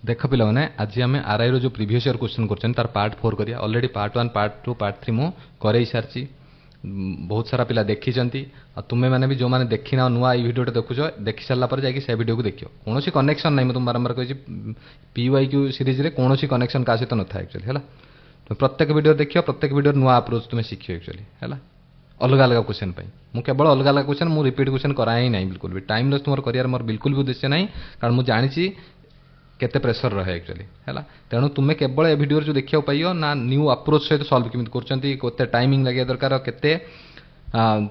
देख पे आज आम आरआई रो जो प्रीवियस ईयर क्वेश्चन कर तार पार्ट 4 करिया ऑलरेडी पार्ट 1 पार्ट 2 पार्ट 3 मु करे सारी बहुत सारा पिला देखी तुम्हें मैंने भी जो मैंने देखी ना नुआ ये वीडियो देखुच देखी सारापर जा से वीडियो को देखियो कौन कनेक्शन नहीं तुम बारंबार कही PYQ सीरीज रे कौन कनेक्शन क्या सहित न था एक्चुअली है प्रत्येक वीडियो देखियो प्रत्येक वीडियो नुआ अप्रोच तुम्हें शिखियो एक्चुअली है अलग अलग क्वेश्चन मुझे केवल अलग अलग क्वेश्चन मुझे रिपीट क्वेश्चन कराए ही नहीं बिल्कुल भी टाइम लॉस तुम कर मोर बिल्कुल भी उद्देश्य नहीं कारण मुझे जानी केते प्रेशर रहे एक्चुअली है तेणु तुम्हें केवल ए वीडियो जो देखा पाइयो ना न्यू अप्रोच सहित सल्व केमी करते टाइमिंग लगे दरकार केते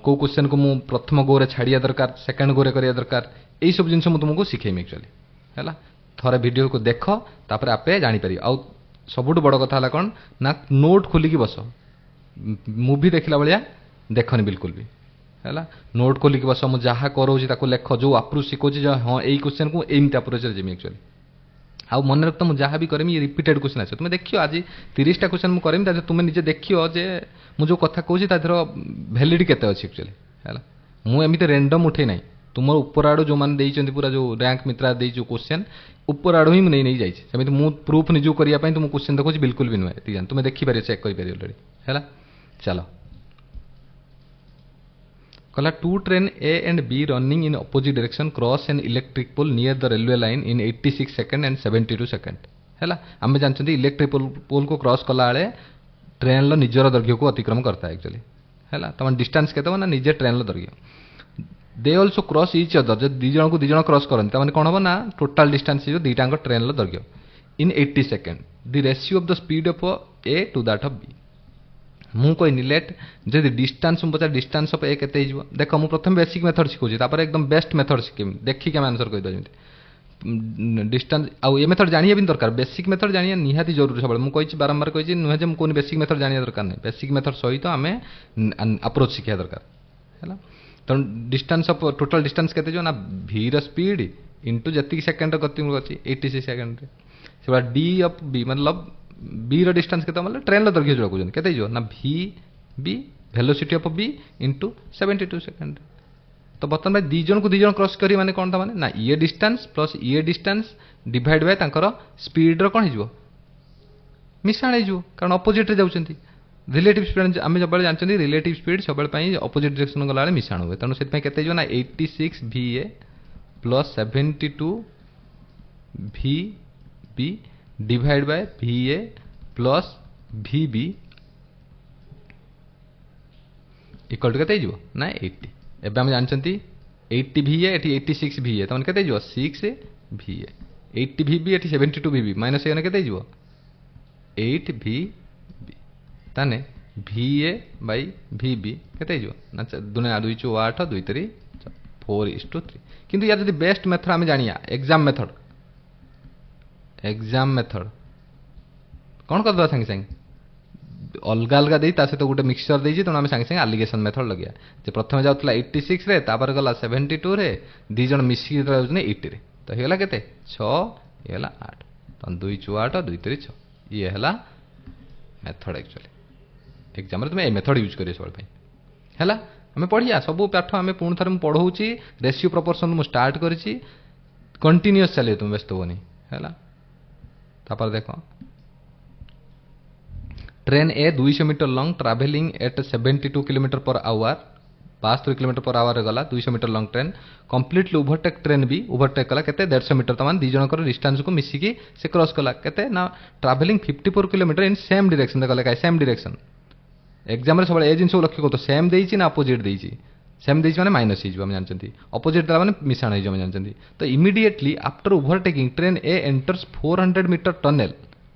कौ क्वेश्चन को मुझे प्रथम गो रे छाड़िया दरकार सेकेंड गो रे करिया दरकार यही सब जिन तुमको शिखेमी एक्चुअली है थोड़े वीडियो को देख तापर आपे जापर आउ सबुठ बड़ कथा कौन ना नोट खोलिकी बस मूवी देखला भाया देखनी बिल्कुल भी है नोट खोलिकी बस मुझे जहाँ करोची लेख जो अप्रोच शिखोची हाँ यही क्वेश्चन को एमती अप्रोच जीमी एक्चुअली आउ मन रख मुझे जहाँ भी करमी रिपीटेड क्वेश्चन आस तुम देखियो आज 30टा क्वेश्चन मुझे करमी तुम्हें निजे देखियो जे मुझे जो कथा कहूँ तार भैलिडी केते अच्छी एक्चुअली है मुझे रैंडम उठे ना तुम ऊपर आड़ जो मैंने पूरा जो रैंक मित्रा जो क्वेश्चन ऊपर आड़ ही मुझे नहीं जाती मुझे प्रूफ निजू करने तुम क्वेश्चन देखो बिल्कुल भी नुहे तुम्हें देखिपार चेक कर ऑलरेडी है चलो कहला 2 train A and B running in opposite direction cross an electric pole near the railway line in 86 seconds and 72 seconds है आम जानते इलेक्ट्रिक पोल को क्रॉस कला बेले ट्रेन निजर दैर्घ्य को अतिक्रम करता है एक्चुअली है तुम डिस्टेंस के ना निजे ट्रेन दैर्घ्य दे ऑल्सो क्रॉस इच अदर जो दी जन को दी जन क्रॉस करते हैं कौन हम ना टोटाल डिस्टेंस दीटा ट्रेन दैर्घ्य in 80 second the ratio of the speed of A to that of B मु कहनी लेट जब डिस्टेंस पचार डिस्टेंस ऑफ ए केते देख मुझे प्रथम बेसिक मेथड शिखुची एकदम बेस्ट मेथड शिखेमी देखिक आंसर कहीदे डिस्टेंस आउ ये मेथड जानिए भी दरकार बेसिक मेथड जानिए निहाती जरूरी सब मुझे बारंबार कही नुहे जो मुझे बेसिक मेथड जानिए दरकार नहीं बेसिक मेथड सहित आम अप्रोच शिखा दरकार है तेणु डिस्टेंस ऑफ टोटल डिस्टेंस केते ना V रो स्पीड इंटू जी सेकेंड गति अच्छी 86 सेकेंड से D ऑफ B मतलब B रो डिस्टेंस के मतलब ट्रेन दैर्घ्य जो कहते केते ना VB velocity of B into 72 second तो बर्तमान भाई दी जन को दी जन क्रॉस करी माने कौन था माने ना ये डिस्टेंस प्लस ये डिस्टेंस डिवाइड बाय तांकर स्पीड रो कौन हो मिसाण हो कारण अपोजिट रे जाउछंती रिलेटिव स्पीड आम जब जानते रिलेटिव स्पीड सब अपोजिट डायरेक्शन गला मिसाण हुए तेणु से केते ना 86 VA plus 72 VB divide by VA plus VB equal to केते ना 80 एबे हम जानते 80 VA एटी 86 VA तमन केते 6 VA 80 VB eighty 72 VB minus एने केते 8 VB ताने VA बाय VB केते ना दुने 2 2 8 2 3 4:3 किंतु यार जदी बेस्ट मेथड हम जानिया एग्जाम मेथड कौन कर संगे संगे अलग अलग दे सहित गोटे मिक्सचर देती तेणु आम संगे आलिगेसन मेथड लगे जो प्रथम जाऊला 86 रे तापर गला 72 रे दी जन मिसिकी 80 रे तो होगा केते 6 ये 8 तो 2 4 8 2 3 6 ये है मेथड एक्चुअली एग्जाम रे तुम ए मेथड यूज करिए सब है आम पढ़िया सब पाठ आम पुणी थे पढ़ाऊँगी रेशियो प्रपोर्शन मुझे स्टार्ट करी कंटिन्यूअस चलिए तुम व्यस्त होनी है तापर देख train a 200 metre long travelling at 72 kilometre per hour 72 kilometre per hour गला 200 metre long train completely overtake train भी ओवरटेक कला केते 150 मीटर तमान दी जनकर डिस्टेंस को मिसिकी से क्रॉस कला केते ना travelling 54 kilometre in same direction देखला काय सेम डायरेक्शन एग्जाम रे सब ए जिन सब लक्ष्य को तो सेम देइची ना अपोजिट देइची सेम देइची माने माइनस ही हम जानचंती अपोजिट दला माने मिसाण ही हम जानचंती तो immediately after overtaking train A enters 400 metre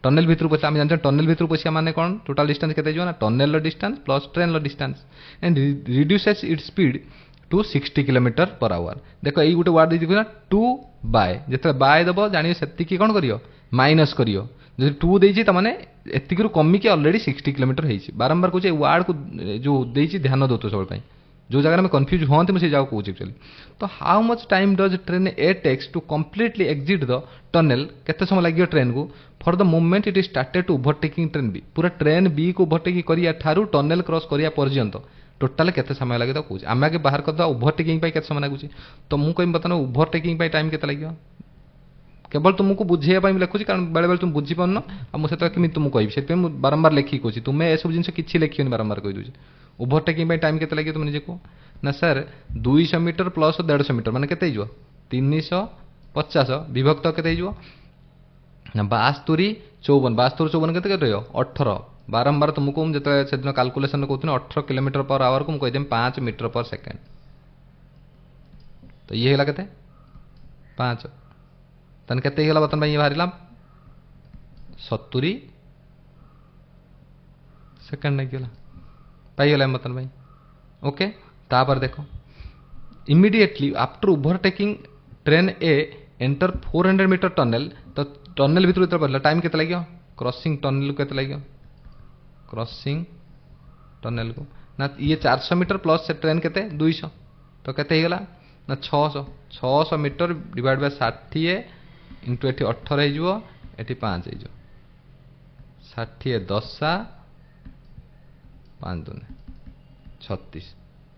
tunnel भितर पशा आम जानते टनेल भितर पशा माने कौन टोटाल डिस्टेंस केते ना tunnel distance plus train distance and reduces its speed to 60 kilometre per hour देख यही गोटे वार्ड देखो ना 2 बाय जिते बाय दब जानिए सेतिकी कौन करियो माइनस करियो जब 2 देइची त माने एतिकरू कमिकी ऑलरेडी 60 किलोमीटर होइची बारंबार कहूँ वार्ड को जो देइची ध्यान दो तो सब जो जगह में कन्फ्यूज हाँ मुझे जगह कहूँ एक्चुअली तो how much time does train A takes to completely exit the tunnel केते समय लगे ट्रेन को for the moment it is started to overtaking train B पूरा ट्रेन बी को ओवरटेकिंग करिया ठारू टनेल क्रॉस करिया पर्यंत टोटाल केते समय लगे तो कहूँ आम आगे बाहर करदा ओवरटेकिंग केते समय लगुच तो मुझे कहीं बता ओवरटेकिंग टाइम केते लगे केवल तुमको बुझेगा लिखुची कारण बेले बेले तुम बुझीपार आ मुझे कमी तुमको कहि से बारंबार लेखिकी कौन तुम्हें यह सब जिन किसी लिखिए बारंबार कही दूसरी ओभरटेकिंग टाइम के लगे तुम निजे कह ना सर 200 मीटर प्लस 150 मीटर माने केते 350 विभक्त के 72 54 के 18 बारंबार तुमको जो से दिन काल्कुलेसन कहते 18 किलोमीटर पर आवर को मुझे 5 मीटर पर सेकेंड तो ये है के 5 तन के बर्तन ये बाहर 70 सेकेंड नहीं पाईगला बर्तन भाई ओके तापर देखो इमीडिएटली आफ्टर ओवरटेकिंग ट्रेन ए एंटर 400 मीटर टनेल तो टनेल भीतर जो पड़ला टाइम के लगे क्रॉसिंग टनेल को लगे क्रॉसिंग टनेल को ना ये 400 मीटर प्लस से ट्रेन के 200 तो के ना 600 मीटर डिवाइड बाय 60 इंटू ये 18 ये 5 हो 60 10 5 दूने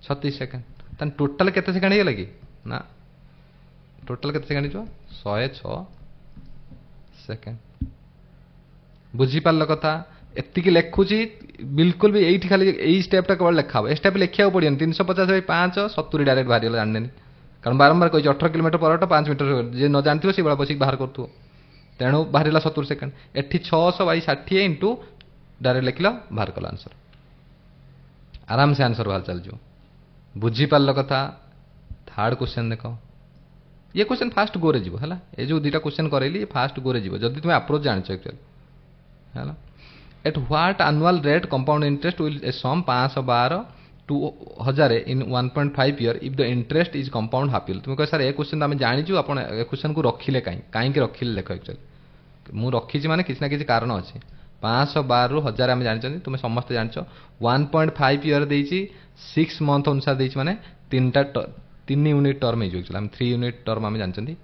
36 सेकेंड तन टोटल केते सेकेंड हो लगी ना टोटल केते सेकेंड हो 106 सेकेंड बुझीपार कथा एति लिखुची बिल्कुल भी यही खाली यही स्टेपटा केवल लिखा ए स्टेप लिखा पड़े 350/5 70 डायरेक्ट बाहर जाने कारण बारंबार कही 18 किलोमीटर पर 5 मीटर जे न जानते से बस बाहर करूँ तेणु बाहर 70 सेकेंड एटी 600/60 इंटू डायरेक्ट लिखल बाहर कल आंसर आराम से आंसर बाहर चल बुझीपार कथा थर्ड क्वेश्चन देख ये क्वेश्चन फास्ट गोरे जीव है ये जो दुटा क्वेश्चन करैली फास्ट गोरे जीव जदि तुम अप्रोच जान एक्चुअली है at what annual rate compound interest will a sum 512 to 1000 in 1.5 year if the interest is compound half year तुम कह सर ये क्वेश्चन आम जाचु आप क्वेश्चन को रखिले कहीं रखिले देख एक्चुअली मुझे रखी माने किसी ना किसी कारण अच्छे 512 रु 1000 आम जानते तुम समस्त जान 1.5 ईयर देती 6 मंथ अनुसार देती माने 3 यूनिट टर्म हो 3 यूनिट टर्म आम जानते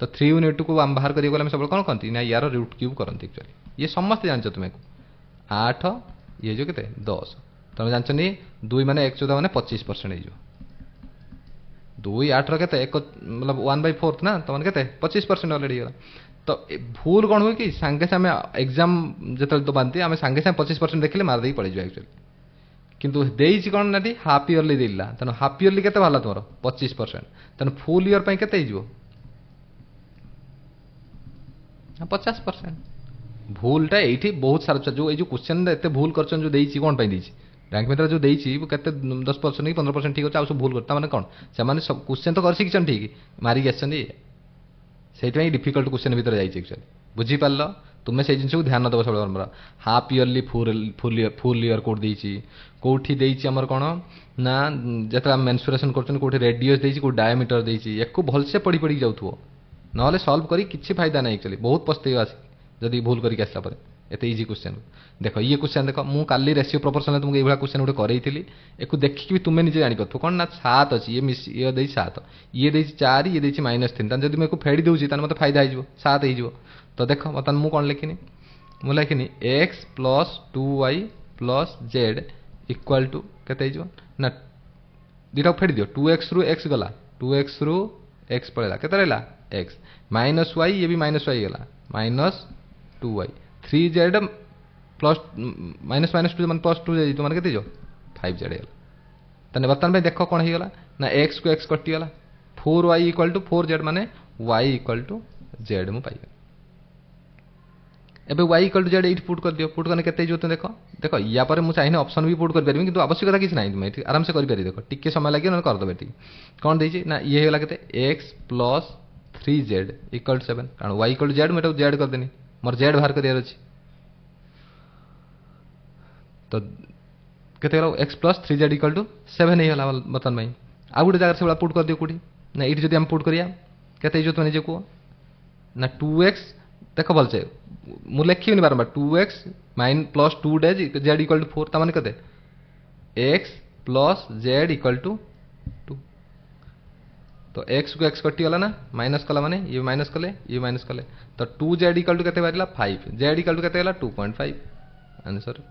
तो 3 यूनिट को आम बाहर करें सब कौन कहती ना यार रूट क्यूब करती एक्चुअली ये समस्त जानते तुम्हें 8 ये जो के 10 तुम जानते 2 माने 1 14 माने 25% हो 2 8 के मतलब 1/4 ना तो मैंने 25% अलरेडी गला तो भूल कौन हुए कि सांगे सामे एग्जाम जो तो बांधती आम सांगे सामे 25% देखिले मारदे पड़े एक्चुअली किंतु देइछि कौन ना हाफ इयरली देला तेना हाफ इयरली केते बाहला तुमर 25% तेना फुल इयर पई केते हिजो 50% भूलटा एठी बहुत सारा जो ये क्वेश्चन एते भूल करछन जो देइछि कोन पई देइछि रैंक में जो देइछि केते 10% कि 15% ठीक अछि आ सब भूल करता माने कोन से माने सब क्वेश्चन तो कर सिखछन ठीक मारी गेछन से डिफिकल्ट क्वेश्चन भीतर जाइए एक्चुअली बुझीपार तुम्हें से जिन ध्यान दब सब half yearly full year code देती कौटी देमर कौन ना जो मेन्सुरेसन कर रेडियस देती कौ डायमीटर देती एक भलसे पढ़ी पढ़ी जाऊ ना सल्व करी किसी फायदा ना एक्चुअली बहुत पछतेवा आस जदि भूल करके आसला पर एत इजी क्वेश्चन देख ये क्वेश्चन देख मुझे काली रेसियो प्रोपोर्शनल तुमको ये क्वेश्चन गोटे करेई एक देखिए भी तुम्हें निजे जापर कौन ना 7 अच्छी ये मिस ये दे 7 ये दे 4 ये दे -3 जब मैं फेड़ी दूसरी मतलब फायदा हो 7 हो तो देख बर्तमान मुझे कौन लिखिनी मुझे लिखिनी x plus 2y plus z equal to के ना दुटा फेड़ी दियो 2x रु x गला 2x रु x पड़ेगा के रहा x माइनस y ये भी माइनस y गला minus 2y 3z plus minus minus 2 plus 2 तो मैंने के 5z गला तेने बर्तमान में देख कौन होगा ना x को x कटिगला 4y equal to 4z माने y इक्वाल टू z मु पाई एबे y इक्वल टू जेड एट पुट कर दियो पुट करने केते जो देखो देखो या पर मु चाहिए ऑप्शन भी पुट कर परबी किंतु आवश्यकता किछ नाही तुम आराम से करि पारि देखो टिके समय लागि न कर दबे ठीक कोन देछि ना ये हेला केते x plus 3z equal to 7 कारण y इक्वल टू z मेटा z कर देनी मोर z बाहर कर अछि तो केते होला x plus 3z equal to 7 हे होला बतन भाई आ गुटे जगह से पुट कर दियो कुठी ना इट जदि हम पुट करिया केते जो तुम निजे को ना 2x देख भलसे मु लिखी बारंबार 2x माइन प्लस 2 जेड इक्वल टू 4 ताने कते x plus z equal to 2 तो x को x कटि गला ना माइनस कला माने ये माइनस कले तो 2 जेड इक्वल टू केते बारिला 5 जेड इक्वल टू केते गला 2.5 आंसर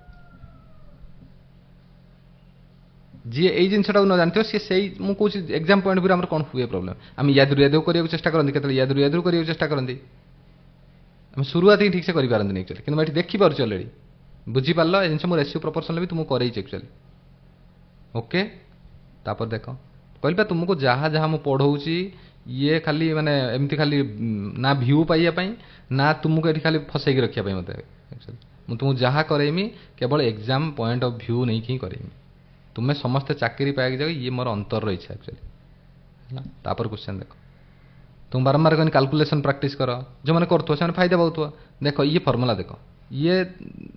जी यही जिनटा न जानते सी से मुझे एग्जाम पॉइंट भी कौन हुए प्रोब्लेम आम यादू यादू करने चेस्ट करते केतल यादू यादू करने चेष्टा करती आम शुरुआत ही ठीक से करें एक्चुअली कि मैं देखिपुर अलरेडी बुझीपार ये जिन मुझे रेसियो प्रपोर्शनल भी तुमको करे एक्चुअली ओके तापर देख कहली तुमको जहाँ जहाँ मुझे पढ़ाऊँगी ये खाली माने एमती खाली ना भ्यू पाइबापी ना तुमको ये खाली फसैक रखापी मत एक्चुअली मुझे तुमको जहाँ करेमी केवल एग्जाम पॉइंट ऑफ व्यू नहीं कि करेमी तुम्हें समस्ते चाकरी पाइक जाओ ये मोर अंतर इच्छा एक्चुअली तापर क्वेश्चन देख तुम बारंबार कहीं कैलकुलेशन प्रैक्टिस कर जो मैंने कर फायदा पाऊँ देख ये फर्मूला देख ये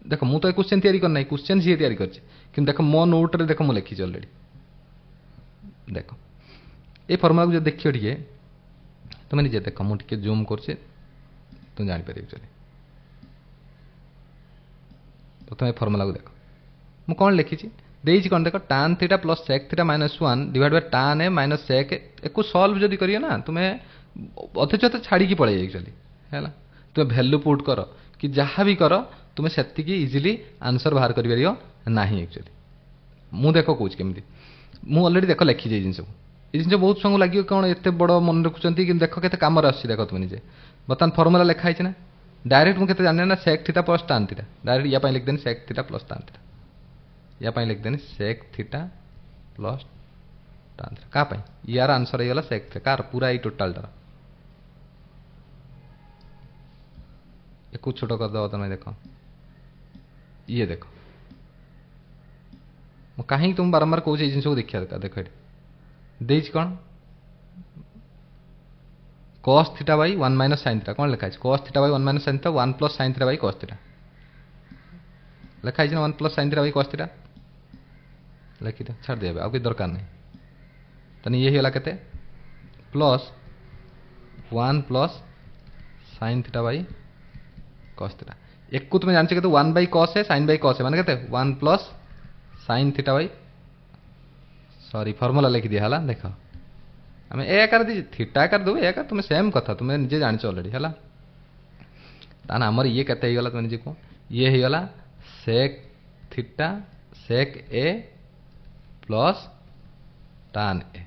देख मु तो क्वेश्चन तैयारी करना क्वेश्चन सी तैयारी कर देख मो नोट्रे देख मुझे लिखी अलरेडी देख ये फर्मूला को जो देखिए टे तुम निजे देख मुझे जूम कर तुम जापर एक्चुअली तो तुम फर्मूला को देख मु कौन लिखी देख कौन देख tan theta plus sec theta minus 1 divide by tan A minus sec एक सॉल्व जदि करियो ना तुम्हें अथच तो छाड़ी पड़े एक्चुअली है तुम्हें वैल्यू पुट कर कि जहाँ भी कर तुम्हें से इजिली आंसर बाहर कर ना एक्चुअली मु देख कौच केमी मु अलरेडी देख लिखी जाए जिन ये जिन बहुत समूह लगे कौन एत बड़ मन रखुच्च कि देख के कम आस देख तुम निजे बर्तमान फर्मूला लिखाई ना डायरेक्ट मुझे जाने ना sec theta plus tan theta direct या लिखदेनी sec theta plus tan theta या लिखदेनी sec theta plus tan theta क्या यार आंसर होगा sec थीटा कार पूरा ये टोटालटार एक छोट करदे तुम देख ये देख कहीं तुम बारंबार कौन जिन को देखा देख ये कौन cos theta by 1 minus sin theta कौन लिखाई cos theta by 1 minus sin theta 1 plus sin theta by cos theta लिखाई ना 1 plus sin theta by cos theta लिखी था छाड़ दिया आगे दरकार नहीं तो ये होगा के plus 1 plus sin theta by cos theta एक को तुम जानते के 1 बाई cos है sin बाई cos है माने कहते 1 plus sin theta by sorry formula लिख दिया है देख आम ए आकार दी थीटा आकार दो आकार तुम सेम कथा तुम निजे जान अलरेडी है तान आमर ये केते होगा तुम निजे को ये होगा sec थीटा sec ए प्लस tan ए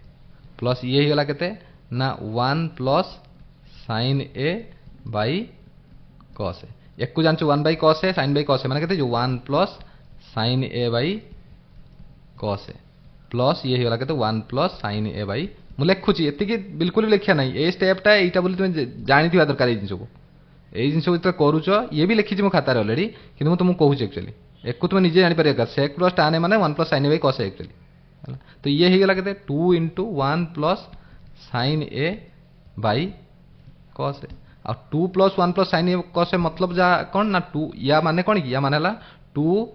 प्लस ये होगा केते ना 1 plus sin A by cos ए एक को जानते 1 by cos A sin by cos ए माने कहते जो 1 plus sin A by cos A plus ये होगा कहते 1 प्लस sin ए बाई मुझे लिखुची ये बिल्कुल भी लिखा ना ये स्टेपटा यहाँ बोली तुम जानी दरकार ये जिन को ये जिन जो करुच ये भी लिखी मो खातार अलरेडी कि तुमको कहूँ एक्चुअली एक को तुम निजे जापर sec प्लस tan ए माने 1 plus sin A by cos A actually तो ये होगा कहते 2 into 1 plus sin A by cos ए और 2 प्लस 1 प्लस sin ए cos ए मतलब जहाँ कौन ना 2 या माने कौन या माने 2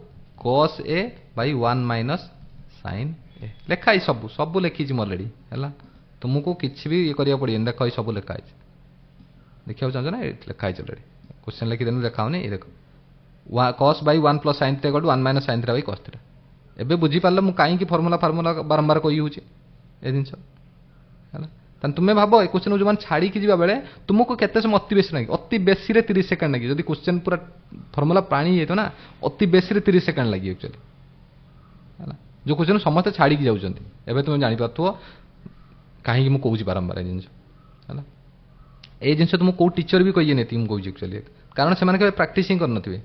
cos A by 1 minus sin ए लिखाई सब सब लिखी अलरेडी है तुमको किसी भी ये करा पड़े देख ये सब लिखाई देखा चाहो ना लिखाई अलरेडी क्वेश्चन लिखिदेनु देखा ये देख cos by 1 plus sin theta 1 minus sin theta by cos theta एबे बुझीपार मुझे कहीं फर्मूला फार्मूला बारंबार कही हूँ ये जिन है तुम्हें भाव ये क्वेश्चन जो छाड़ी की बेले तुमको केते समय अति बेसी लगे अति बेसी 30 सेकंड लगे जब क्वेश्चन पूरा फर्मूला पानी है ना अति बेसी 30 सेकंड लगे एक्चुअली है जो क्वेश्चन समस्त छाड़ी जाऊँ तुम जापर कहीं मुझे कौच बारंबार जिन है ये जिन तुमको कौ टीचर भी कही नहीं मुझे कौच एक्चुअली कारण से प्राक्टिस ही करन से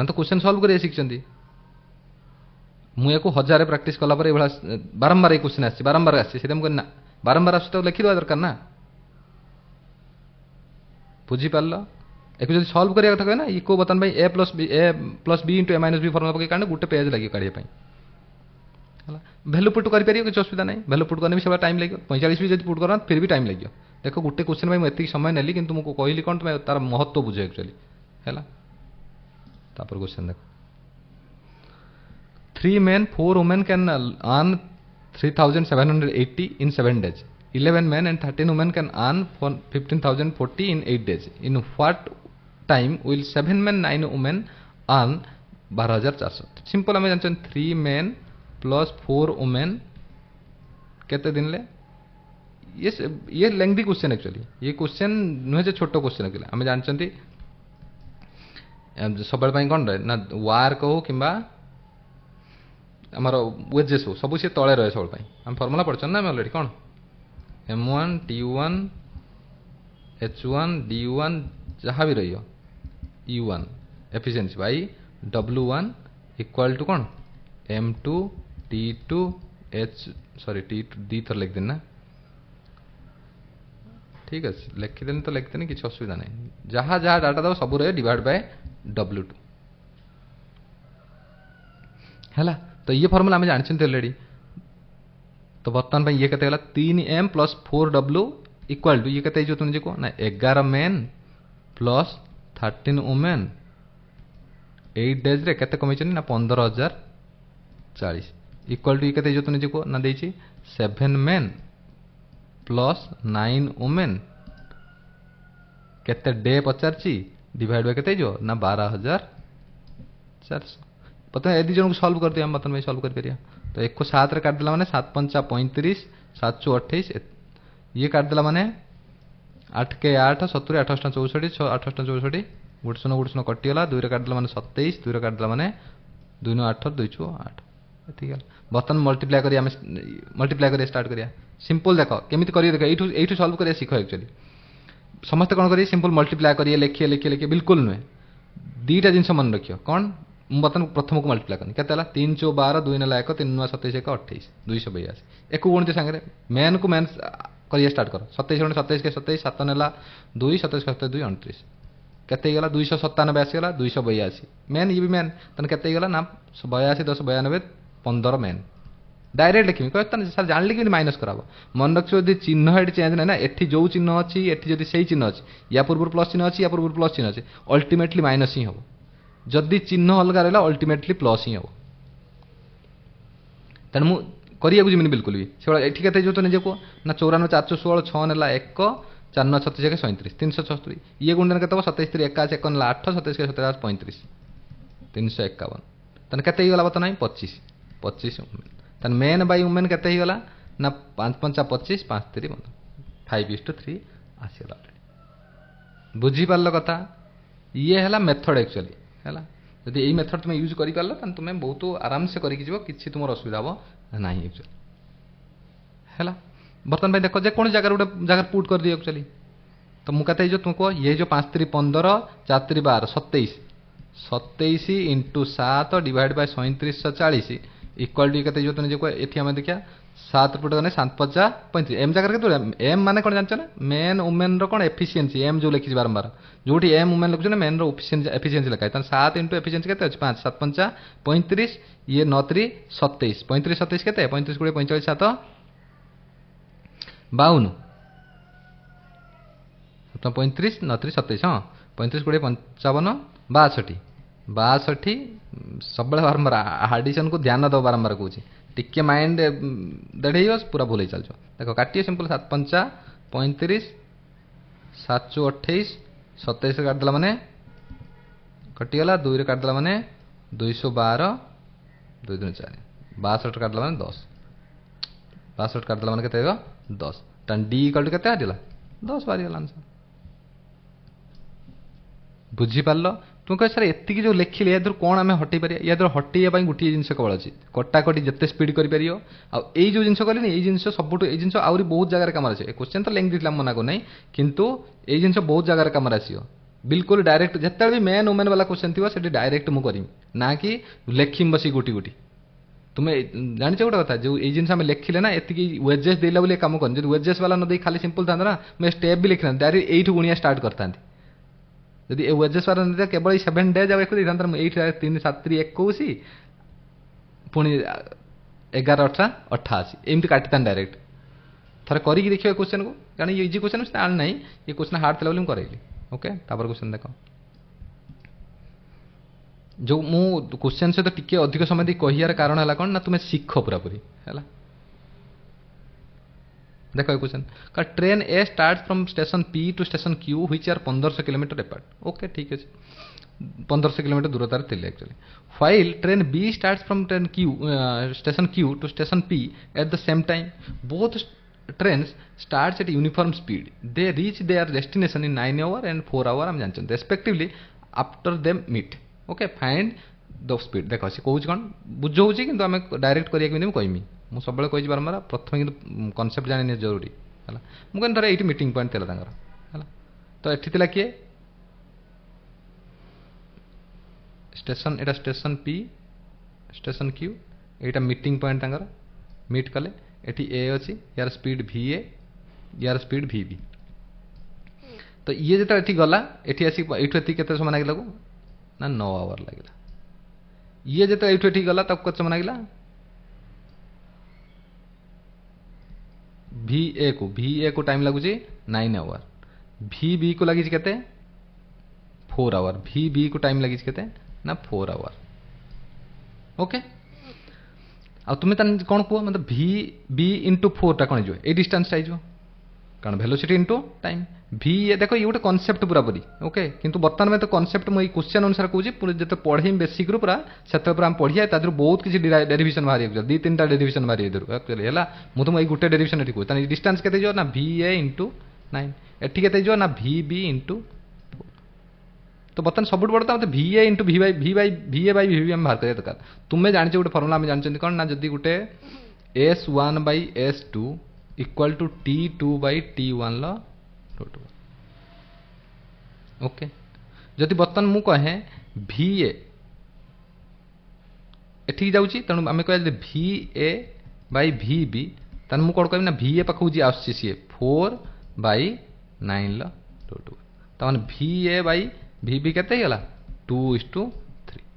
तो क्वेश्चन सल्व कर शिखी मुझे 1000 प्राक्टिस कलापर ये बारंबार ये क्वेश्चन आसी बारंबार आसी ना बारंबार आस तो लिखिदेवा दरकार ना बुझीपार एक जो सल्व करा कथा कहे ना इको बर्तमान भाई ए प्लस बी इंटू ए माइनस बी फर्मुला पकड़ काटे गोटे पेज लगे काढ़ा भैल्यू पुट कर किसी असुविधा नहीं भैल्यू पुट करने भी सब टाइम लगे 45 भी जब पुट करना फिर भी टाइम लगे देख गोटे क्वेश्चन में मुझे समय नेली कि तुमको कहली कौन तुम तार महत्व बुझ एक्चुअली है क्वेश्चन देख 3 men 4 women can earn 3,780 in 7 days 11 men and 13 women can earn 15,040 in 8 days in what time will 7 men 9 women earn 12,400 simple आम जानते 3 men प्लस 4 वुमेन केते दिन ले ये लेंथी क्वेश्चन एक्चुअली ये क्वेश्चन नुहे जो छोट क्वेश्चन एक्चुअली आम जानते सब कौन रहे ना वर्क हो कि आमर वेजेस हो सब सी तले रहे सब आम फर्मुला पढ़छन ना ऑलरेडी कौन M1 T1 H1 D1 जहाँ भी रही U1 efficiency by W1 equal to कौन M2 T2 H sorry T2 दी थर लिख देना ठीक है लिखिदेनि तो लिखदेनि किसी असुविधा नहीं जहाँ जहाँ डाटा दब सब रहे डिवाइड बाय W2 है तो ये फर्मुला आम जानते ऑलरेडी तो बर्तमान ये केते गला 3M plus 4W equal to ये केते जो तुम को ना 11 मेन प्लस 13 वुमेन 8 डेज रे केते कमी ना 15,040 इक्वल टू ये केते जो तुम को ना देछि 7 मेन प्लस 9 वुमेन केते डे पचारची डिवाइड बाय केते जो ना 12,400 पता है यदि जन को सॉल्व कर दिया मतलब सॉल्व कर करिया तो 1 को 7 रे काट देला माने 7 पंचा 35 7 चौ 28 ये काट देला माने 8 के 8 70 8 64 6 8 64 गुट सुनो कटि गला 2 रे काट देला माने 27 2 रे काट देला माने 2 नो 8 2 चौ 8 एति गला बर्तन मल्टीप्लाई करिया हम मल्टीप्लाई करिया स्टार्ट करिया सिंपल देखो केमिति करिया देखो एठू सॉल्व करिया सिखो एक्चुअली समस्त कोन करिया सिंपल मल्टीप्लाई करिया लिखिए बिल्कुल नुहे दीटा जिनस मन रखियो कोन बर्तन प्रथम को मल्टीप्लाई करनी केते 3 चौ 12 2 नेला 1 3 नुआ 27 1 28 282 एक गुणित संगे मेन को मेन करिया स्टार्ट कर 27 गुणित 27 के 27 7 नेला 2 27 के 2 29 केते गला 297 आसीगला 282 मेन ये भी मेन तन केते गला ना 82 10 92 15 मेन डायरेक्ट लिखी कहता सर जान कि माइनस कराबो मन रखियो यदि चिन्ह एटी चेंज ना एठी जो चिन्ह अछि एठी जदि सही चिन्ह अछि या पूर्व प्लस चिन्ह अछि या पूर्व प्लस चिन्ह अछि अल्टीमेटली माइनस ही हो जदि चिन्ह अलग रहा अल्टीमेटली प्लस ही हम तेणु मुझे करिया जिमिनी बिल्कुल भी से एठी केते जो तो निजे को ना 94 416 6 नेला 1 4 9 36 के 37 376 ये गुणन केते 27 3 81 1 नेला 8 27 के 17 35 351 तन केते ही गला बता नहीं 25 25 तन मेन बाय वुमेन केते ही गला ना 5 5 25 5 3 5:3 आसीगला बुझी पारल कथा ये है मेथड एक्चुअली है जब यही मेथड तुम यूज कर पार तुम बहुत आराम से करके किसी तुम असुविधा हम ना एक्चुअली है बर्तमान देख जे कौन जगह गोटे जगह पुट कर दिए एक्चुअली तो मुझे जो तुमको ये जो 5 3 15 4 3 12 27 27 into 7 divide by 3740 equal to कहते जो तुम जो ये आम देखिया 7 पुट करने 7 50 35 एम जगह के एम माने कौन जानଛ ना मेन वुमेन कौन एफिशिएंसी एम जो लिखी बारंबार जो एम वुमेन लिखुछ ना मेन एफिशिएंसी लिखा है 7 इंटू एफिशिएंसी के 5 7 5 35 ये 9 3 27 35 27 के 35 गुड़े 45 7 52 35 9 3 27 हाँ 35 गुड़े 55 62 सब बारंबार हार्डिशन को ध्यान दो बारंबार कौन टिके माइंड देढ़ पूरा भूल चलच देख काटिए सिंपल 7 5 35 7 चौ 28 27 काटदेला माने कटिगला 2 रे काटदेला माने 212 2 2 4 62 काटदेला माने 10 62 काटदेला माने केते 10 टन डी इक्वल टू केते आदिला 10 बारी गला आंसर बुझी पारलो तुम कह सर एति जो लिखिले या कौन आम हटई पार या हटैया गोटे जिन केवल अच्छी कटाकटी जिते स्पीड कर जो जिन कहली ये जिन सब ये जिन आहरी बहुत जगह कम आसे क्वेश्चन तो लेंथ देता मना करना किंतु ये जिन बहुत जगह कम आसो बिल्कुल डायरेक्ट जिते भी मेन वुमेन वाला क्वेश्चन थी से डायरेक्ट मुझे करी ना कि लेखिम बस गोटी गोटी तुम्हें जानी गोटे कथा जो ये जिन लिखिले ना ये वेजेस देला बोली कम कर वेजेस वाला न खाली सिंपल था ना मैं स्टेप भी लिखी डायरेक्ट यू गुणिया स्टार्ट करता जदि ए वेजेस वाला केवल 7 डेज आगे देखा 3 7 3 21 पुणी 11 18 88 एमती काटिता डायरेक्ट थोड़ा करके देखिए क्वेश्चन को कारण ये इजी क्वेश्चन आन ना ये क्वेश्चन हार्ड था बोली करैली ओके तापर क्वेश्चन देख जो मु क्वेश्चन सहित टिके अधिक समय कहियार कारण है कौन ना तुम्हें शिख पूरा पूरी है देखो क्वेश्चन का train A start from station P to station Q which are 1500 kilometre apart okay ठीक है 1500 किलोमीटर दूरतार थिले actually while train B start from train Q station Q to station P at the same time both trains starts at uniform speed they reach their destination in 9 hour and 4 hour हम जानते respectively after them meet okay find the speed देख सी कौच कौन बुझाऊँ कि आम direct करिया कहमी मुझे सब कही बारंबार प्रथम कि कनसेप्ट जानी जरूरी है मुझे धर ये मीटिंग पॉइंट थी है तो ये किए स्टेशन एटा स्टेशन पी स्टेशन क्यू एटा मीटिंग पॉइंट मीट कले एटी ए अच्छी यार स्पीड भी ए यार स्पीड भी बी तो ये जो ये गला ये आसिक ये समय लगे ना 9 आवर लगे ये जो ये गला तब कत समय लगे भी ए को टाइम लगुच 9 आवर भी बी को लगी के 4 आवर भी बी को टाइम लगी के ना 4 आवर ओके आ तुम्हें कौन कह मतलब भी बी इंटू 4 टा कौन ये डिस्टेंस हो कारण वेलोसिटी इंटू टाइम भी ये देखो ये गोटे कनसेप्ट पूरा पूरी ओके किंतु बर्तमान में तो कनसेप्ट मुझे क्वेश्चन अनुसार कहूँ पूरा जो पढ़े बेसिक रू पूरा से पढ़िया तादर बहुत किसी डेरिवेशन बाहरी 2-3टा डेरिवेशन बाहरी एक्चुअली है मुझे मुझे गोटे डेरिवेशन ये कहूँ डिस्टेंस के ना भी ए इंटू 9 एटी के ना भी बी इंटू तो बर्तमान सब बड़ा मतलब भी ए इंटू भी बाई भी आम बाहर करा दरकार तुम्हें जाने गोटे फर्मुला आम जानते कौन ना जदि गोटे S1 / S2 equal to T2 / T1 okay जदि बर्तमान मु कहे भी ए एठी जाऊँगी तेणु आम कह भी ए / भी बी तेना मुझे कौन कह ना भी ए पाखु जी आस 4/9 तमाने भी ए / भी बी केते गला 2:3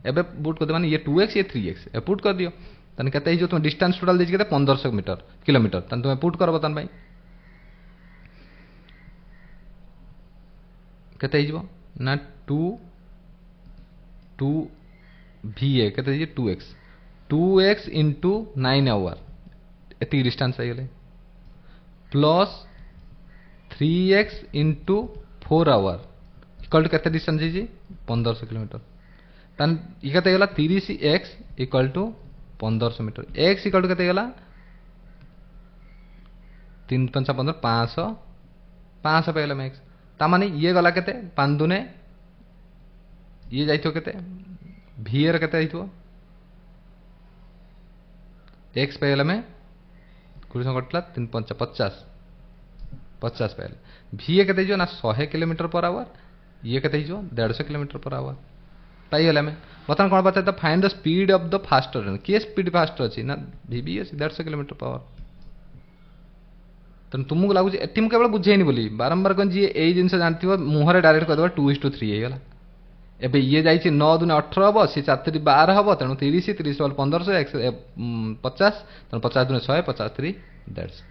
एबे पुट कर दे माने ये 2x ये 3x ए पुट कर दियो तने केते जो तुम डिस्टेंस टोटल देछि केते 1500 मीटर किलोमीटर तने तुम पुट कर बतन भाई केते हिजबो ना 2 भी ए केते जे 2x इंटू 9 आवर एती डिस्टेंस आई गले plus 3x into 4 hour equal to केते डिस्टेंस जी 1500 किलोमीटर तन ये केते गला 30x equal to 1500 metre x equal to केते गला 3×5 500 पे गला मैक्स ता माने ये गला केते 5 दुने ये जाइतो केते भी एर केते जाइतो x पे गला में कुछ कटला 3×5 50 पे भी ए केते जो ना 100 किलोमीटर पर आवर ये कहते 150 किलोमीटर पर आवर पाईगला में बर्तमान कौन पता find the speed of the faster train किए स्पीड फास्टर अच्छी ना भी अच्छी 150 किलोमीटर पर आवर तेनाली तुमको लगुच एटी मुझे केवल बुझेनी बोली बारंबार कौन जी यही जिन जानते मुहर डायरेक्ट करदे 2:3 होगा एबे ये जाइए 9 दूने 18 हम सी 4 12 हम तेणु 30 30 1500 50 तेणु 50 दूने 100 50 3 150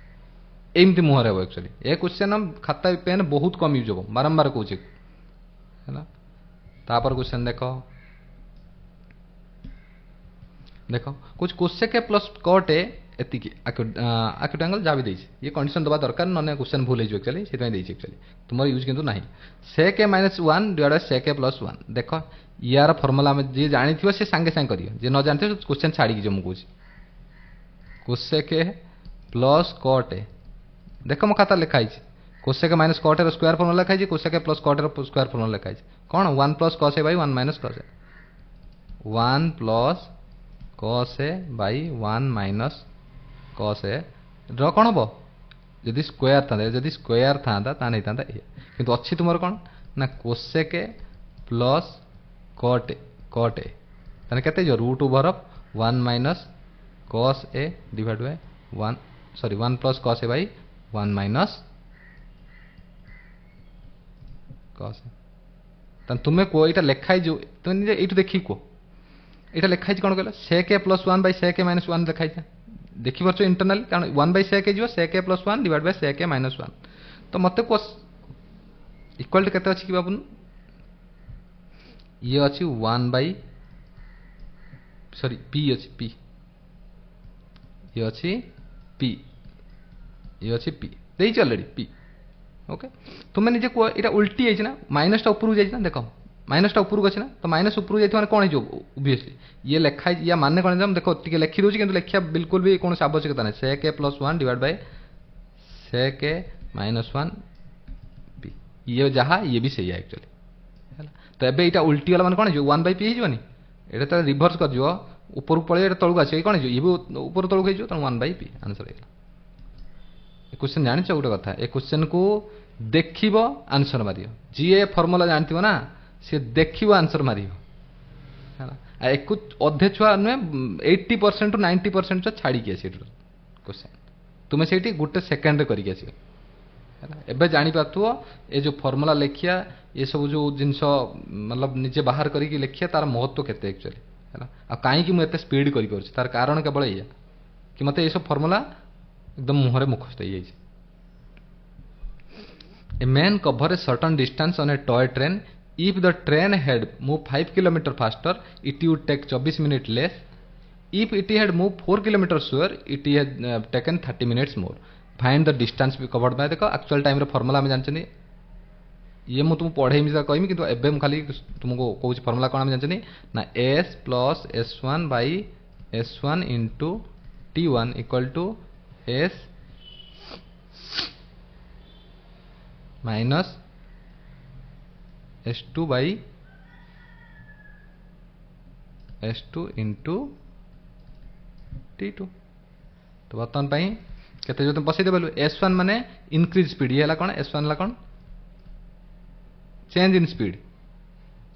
एमती मुहर हम एक्चुअली ये क्वेश्चन खाता पेन बहुत कम यूज हम बारंबार कौचे है तापर क्वेश्चन देखो कुछ कोसेक प्लस कट एति आक्यूट एंगल जहाँ भी ये कंडीशन दबा दरकार ना क्वेश्चन भूल हो एक्चुअली एक्चुअली तुम यूज किंतु ना sec - 1 / sec + 1 देख यार फर्मुला में जी जानी थी से सांगे सांगे करियो जे न जानते क्वेश्चन छाड़ी जो मुझे कोसेक प्लस कट देख मो खाता लिखाई कोसेक - कट स्क्वायर फर्मुला लिखाई cosec plus cut square formula लिखाई कौन 1 + cos a / 1 - cos a 1 + cos a / 1 - cos a ड्र कौन हम जदि स्क्वायर था जदि स्क्वायर था नहीं था ये किंतु अच्छी तुम कौन ना कोसेक प्लस कट ए ताने केते जो √1 - cos a / 1 sorry 1 + cos a / 1 - cos a ताने तुम्हें को इटा लेखाई जो तुम ये देखी को इटा लेखाई कौन कहला sec a + 1 / sec a - 1 लेखाई देखी पार्छ इंटरनाली कारण 1/sec जो sec a + 1 / sec a - 1 तो मत को इक्वल टू केते अछि कि बाबू ये अछि 1 सॉरी p अछि p ये अछि p ये अछि p देई ऑलरेडी p ओके तुम्हें निजे को इटा उल्टी है ना माइनस टा ऊपर जाइए ना देखो माइनस टा ऊपर अच्छे ना तो माइनस ऊपर जाइए कौन हो ओबियसली ये लिखा या मान कौन देखो टे लिखी दूसरी कि लिखा बिल्कुल भी कौन आवश्यकता नहीं sec a + 1 / sec a - 1 p ये जहाँ ये भी सही है एक्चुअली है तो एबे इटा उल्टी वाला मान कौन हो 1/p होनी एटा तो रिभर्स कर दियो ऊपर पळे एटा तळକୁ आसी कोन ये भी ऊपर तळକୁ हे जो त 1/p आंसर हे ए क्वेश्चन जानि छ गोटे कथा ए क्वेश्चन को देखिबो आंसर मारियो जी ए फार्मूला जानथिबो ना से देखिबो आंसर मारियो हैला एक अधे छुआ नुहे 80% टू 90% छाड़ी के आसी क्वेश्चन तुम से गोटे सेकेंड करके आस एबे जानी पाथुओ ए जो फॉर्मूला लेखिया ये सब जो जिनस मतलब निजे बाहर करके लेखिया तार महत्व केते एक्चुअली है आ कहीं मुझे स्पीड करी पारछि तार कारण केवल या कि मते ये सब फॉर्मूला एकदम मुहरे मुखस्त हो जाइए a man cover a certain distance on a toy train if the train had move 5 kilometre faster it would take 24 minute less if it had move 4 kilometre slower it had taken 30 minutes more find the distance covered by देखो actual time रे formula हम जानछनी ये मु तुम पढ़े मिसा कहमी किंतु एबे हम खाली तुमको कहूची फार्मूला कोन हम जानछनी ना s plus s1 by s1 into t1 equal to s minus s2 by s2 into t2 तो बर्तमान पाई केते जो तुम पसई देबलु s1 माने इंक्रीज स्पीड ये हला कोन s1 हला कोन change in speed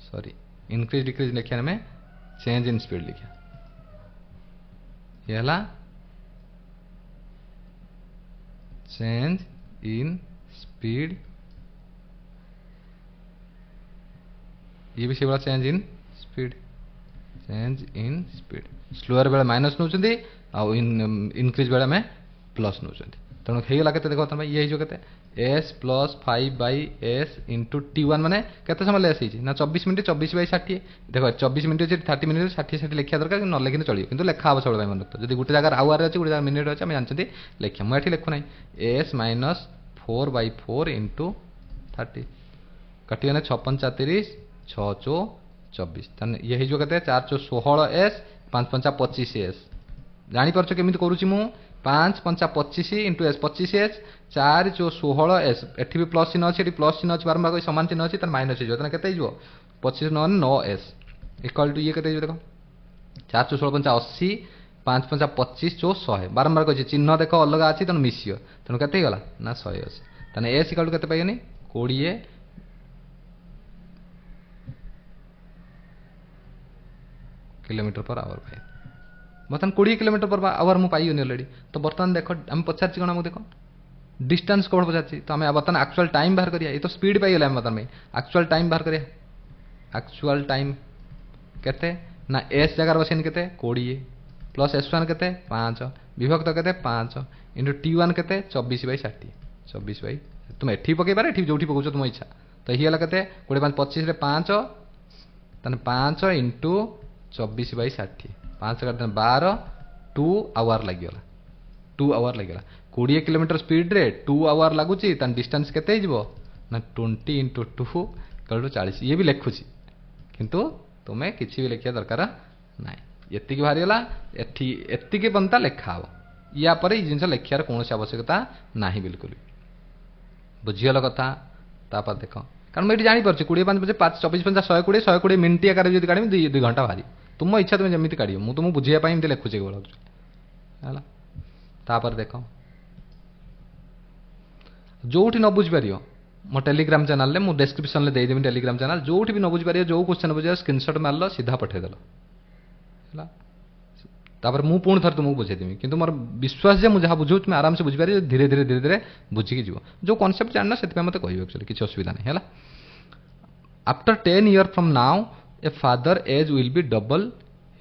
sorry increase decrease लिखिया में चेंज इन स्पीड लिखिया ये हला चेंज इन स्पीड ये भी सेवला चेंज इन स्पीड स्लोअर बेला माइनस नौ इनक्रीज बेला में प्लस नौ तेणु होगा के देख तुम ये हो S plus 5 by S into t1 माने केते समय लेस ना 24 मिनट 24 बाई 60 देखो 24 मिनट अच्छे 30 मिनट 60 लिखा दरकार न लिखिने चलो किंतु लेखा हम सब मन रखते जब गोटे जगह आवर अच्छे गोटे जगह मिनिट अच्छे आम जानते लिखा मुझे लिखु ना एस माइनस 4 बाई 4 इंटू 30 कटिगने 6 5 30 6 चो 24 ये हो के 4 चो 16 एस 5 5 25 एस जापर केमी करुच्ची मु 5 5 25 इंटू एस 25 एस 4 चो 16 एस एटी भी प्लस चिन्ह अच्छे प्लस चिन्ह अच्छे बारंबार सामान चिन्ह अच्छे माइनस हो के 25 9 9 एस इक्वल टू ये के देख 4 चो 16 5 80 5 5 25 चो 100 बारंबार कही चिन्ह देख अलग अच्छी तेणु मिसियो तेणु के गला ना 180 तेना एस इक्वल टू के पाइनी 20 किलोमीटर पर आवर पाए बर्तमान 20 किलोमीटर पर आवर मुझे पाइनी अलरेडी तो बर्तमान देख आम पचार कौन आमको देख डिस्टेंस कौन पचार तो आम बर्तमान एक्चुअल टाइम बाहर करिया ये तो स्पीड पाइगला बर्तमान में एक्चुअल टाइम बाहर करिया एक्चुअल टाइम केते ना एस जगार बसेन केते 20 प्लस s1 केते 5 विभक्त केते 5 इंटू t1 केते 24 बाई 60 24 बाई तुम एठी पकई पारे एठी जोठी पकाउछ तुम इच्छा तो ये केते 20 5 25 रे 5 तने 5 इंटू 24 बाई 60 5 कर 12 2 आवर लगिगला 2 आवर लगिगला 20 किलोमीटर स्पीड रे 2 आवर लगुची तन डिस्टेंस केते हिजबो ना 20 इंटू 2 कल 40 ये भी लिखुची किंतु तुम्हें किसी भी लिखिया दरकार ना ये बाहरी गला एति बनता लेखा हम या पर ये जिन लिखार कौन आवश्यकता ना बिल्कुल बुझीगल कथा तापर देख कारण मुझे जापर 20 5 5 24 5 120 120 मिनिट आकार जो काढ़ी 2 घंटा बाहरी तुम इच्छा तुम्हें जमी काढ़ मुझे तुमको बुझाई लिखुचे केवल तापर देख जोठी न बुझीपार मो टेलीग्राम चैनल में डिस्क्रिप्शन में देदेवी टेलीग्राम चैनल जो भी न बुझीपार जो क्वेश्चन बुझे स्क्रीनशॉट मारल सीधा पठेदेल तापर मु पुणी थर तुमको बुझेदेवी किंतु मोर विश्वास जे मुझे बुझे तुम आराम से बुझीपार धीरे धीरे धीरे धीरे बुझिकी जीव जो कॉन्सेप्ट जानना से मत कह एक्चुअली किसी असुविधा नहीं है after 10 years from now a father age will be double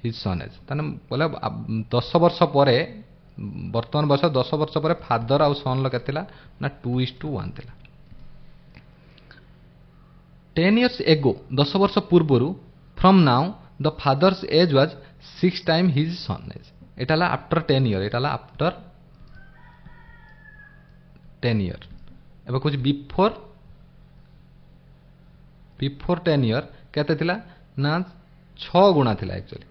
his son age ताने बोले 10 वर्ष पर वर्तमान वर्ष 10 वर्ष पर फादर आउ सन के ना 2:1 थिला 10 years एगो 10 वर्ष पूर्वर from now the father's age was 6 times his son age एटा आफ्टर 10 years एटा आफ्टर 10 years एबे कुछ बिफोर 10 years केते थिला ना 6 गुणा थिला एक्चुअली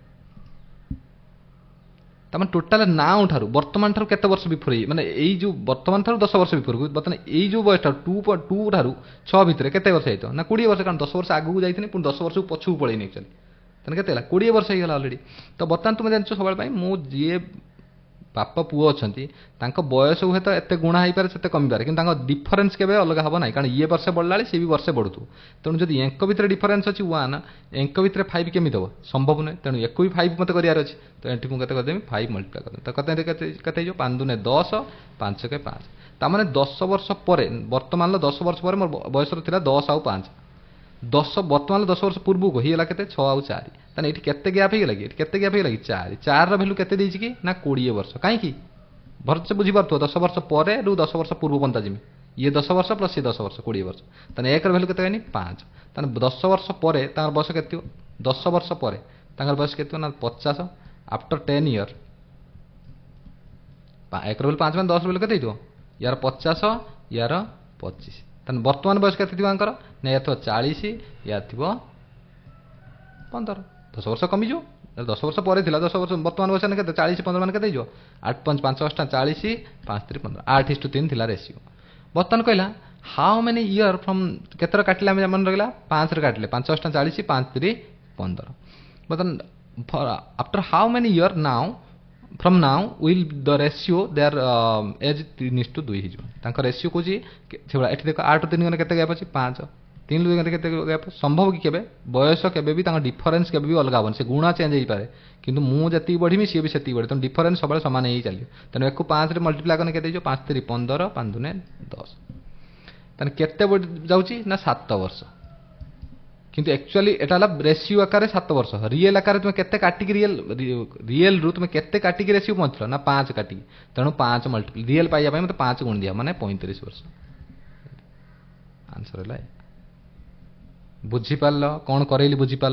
तमाम टोटाल नाउ ठारू वर्तमान ठारू केते वर्ष बिफोर माने एई जो वर्तमान ठारू 10 वर्ष बिफोर वर्तमान एई जो बयस ठारू 2 ठारू 6 भितर केते वर्ष आइतो ना 20 वर्ष कारण 10 वर्ष आगु जाइथिनी पुन 10 वर्ष पछू पळैनी एक्चुअली तेना के 20 वर्ष हो गला ऑलरेडी। तो बर्तमान तुम जानछ सब मु जी बाप पुओ अच्छी बयस हुए तो एत गुणा हो पारे से कमी पारे कि डिफरेन्स के अलग हम ना कारण ये वर्ष बढ़ला सी भी वर्षे बढ़ू तेणु जब एंक भितर डिफरेन्स अच्छी 1 एंक भितर 5 केमी दब संभव नुहे तेणु एक भी 5 मत करार अच्छे तो एंटी मुझे करदेवी 5 मल्टीप्लाई करदेवी तो कते 5 दूने 10 5 के 5 ताने 10 वर्ष पर बर्तमान 10 वर्ष पर मोर बयस था 10 आउ 5 10 बर्तमान 10 वर्ष पूर्व को होगा के 6 आउ 4 ताने ये केते गैप होगा कि केते गैप होगा कि 4 4 भैल्यू केते देछि कि ना 20 वर्ष कहीं भरसे बुझीपार 10 वर्ष पर 10 वर्ष पूर्व बनता जिमी ये 10 वर्ष प्लस ये 10 वर्ष 20 वर्ष ताने एक भैल्यू केते 5 ताने 10 वर्ष पर बयस के 10 वर्ष पर बयस के ना 50 आफ्टर 10 ईयर एक भैल्यू 5 मान 10 भैल्यू के यार 50 यार 25 ताने बर्तमान बयस के ना या थो 40 या थी 15 10 वर्ष कमिज 10 वर्ष पर 10 वर्ष बर्तमान बयस के 40 15 मान के 8 5 5 8 40 5 3 15 8:3 थी रेसीो बर्तमान कहला हाउ मेनी इयर फ्रॉम केतर काटिले मन रहा 5 काटिले 5 8 40 5 3 15 बर्तमान after how many year now from now will the ratio their age 3:2 हो रेशियो कौन ये देख 8 3 गने केते गैप अच्छी 5 3 2 गने केते गैप संभव कि केबे बयस केबे भी डिफरेन्स केबे भी अलग हेन से गुणा चेंज हो पाए किंतु मुझे जी बढ़ी सी भी से बढ़े तेनाली डिफरेन्स सब सामान ही चलिए तेनाली एक 5 मल्टीप्लाई करने के 5 3 15 5 2 10 तेनाली केते जाऊँगी ना 7 वर्ष किंतु एक्चुअली एटा रेशियो आकार 7 वर्ष रियल आकार तुम केते काटिक रियल रु तुम केते काटिक रेशियो पहुँचल ना 5 काटिक तेणु 5 मल्टीप्लाई रियल पाइबा मतलब 5 गुण दिया माने 35 वर्ष आंसर है बुझीपार कौन करैली बुझीपार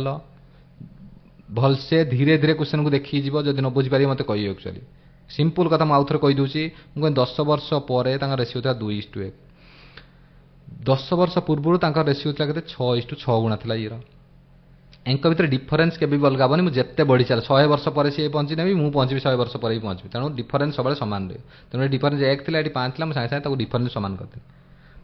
भलसे धीरे धीरे क्वेश्चन को देखी जीव जदि न बुझीपार मत कह एक्चुअली सिंपल कथा मुझे आउे कहीदे मुझे 10 वर्ष पर रेशियो था 2:1 10 वर्ष पूर्व रेशियो था के 6:6 गुणा था ये एंक भितर डिफरेन्स के अलग हेनी मुझे बढ़ी चल 100 वर्ष पर सी पहुँची नेबी मुझे पहुँची 100 वर्ष पर ही पहुँची तेणु डिफरेन्स सब सामान रहे तेणु डिफरेन्स 1 थी ये 5 था मुझे सागे सागे डिफरेन्स सामान करते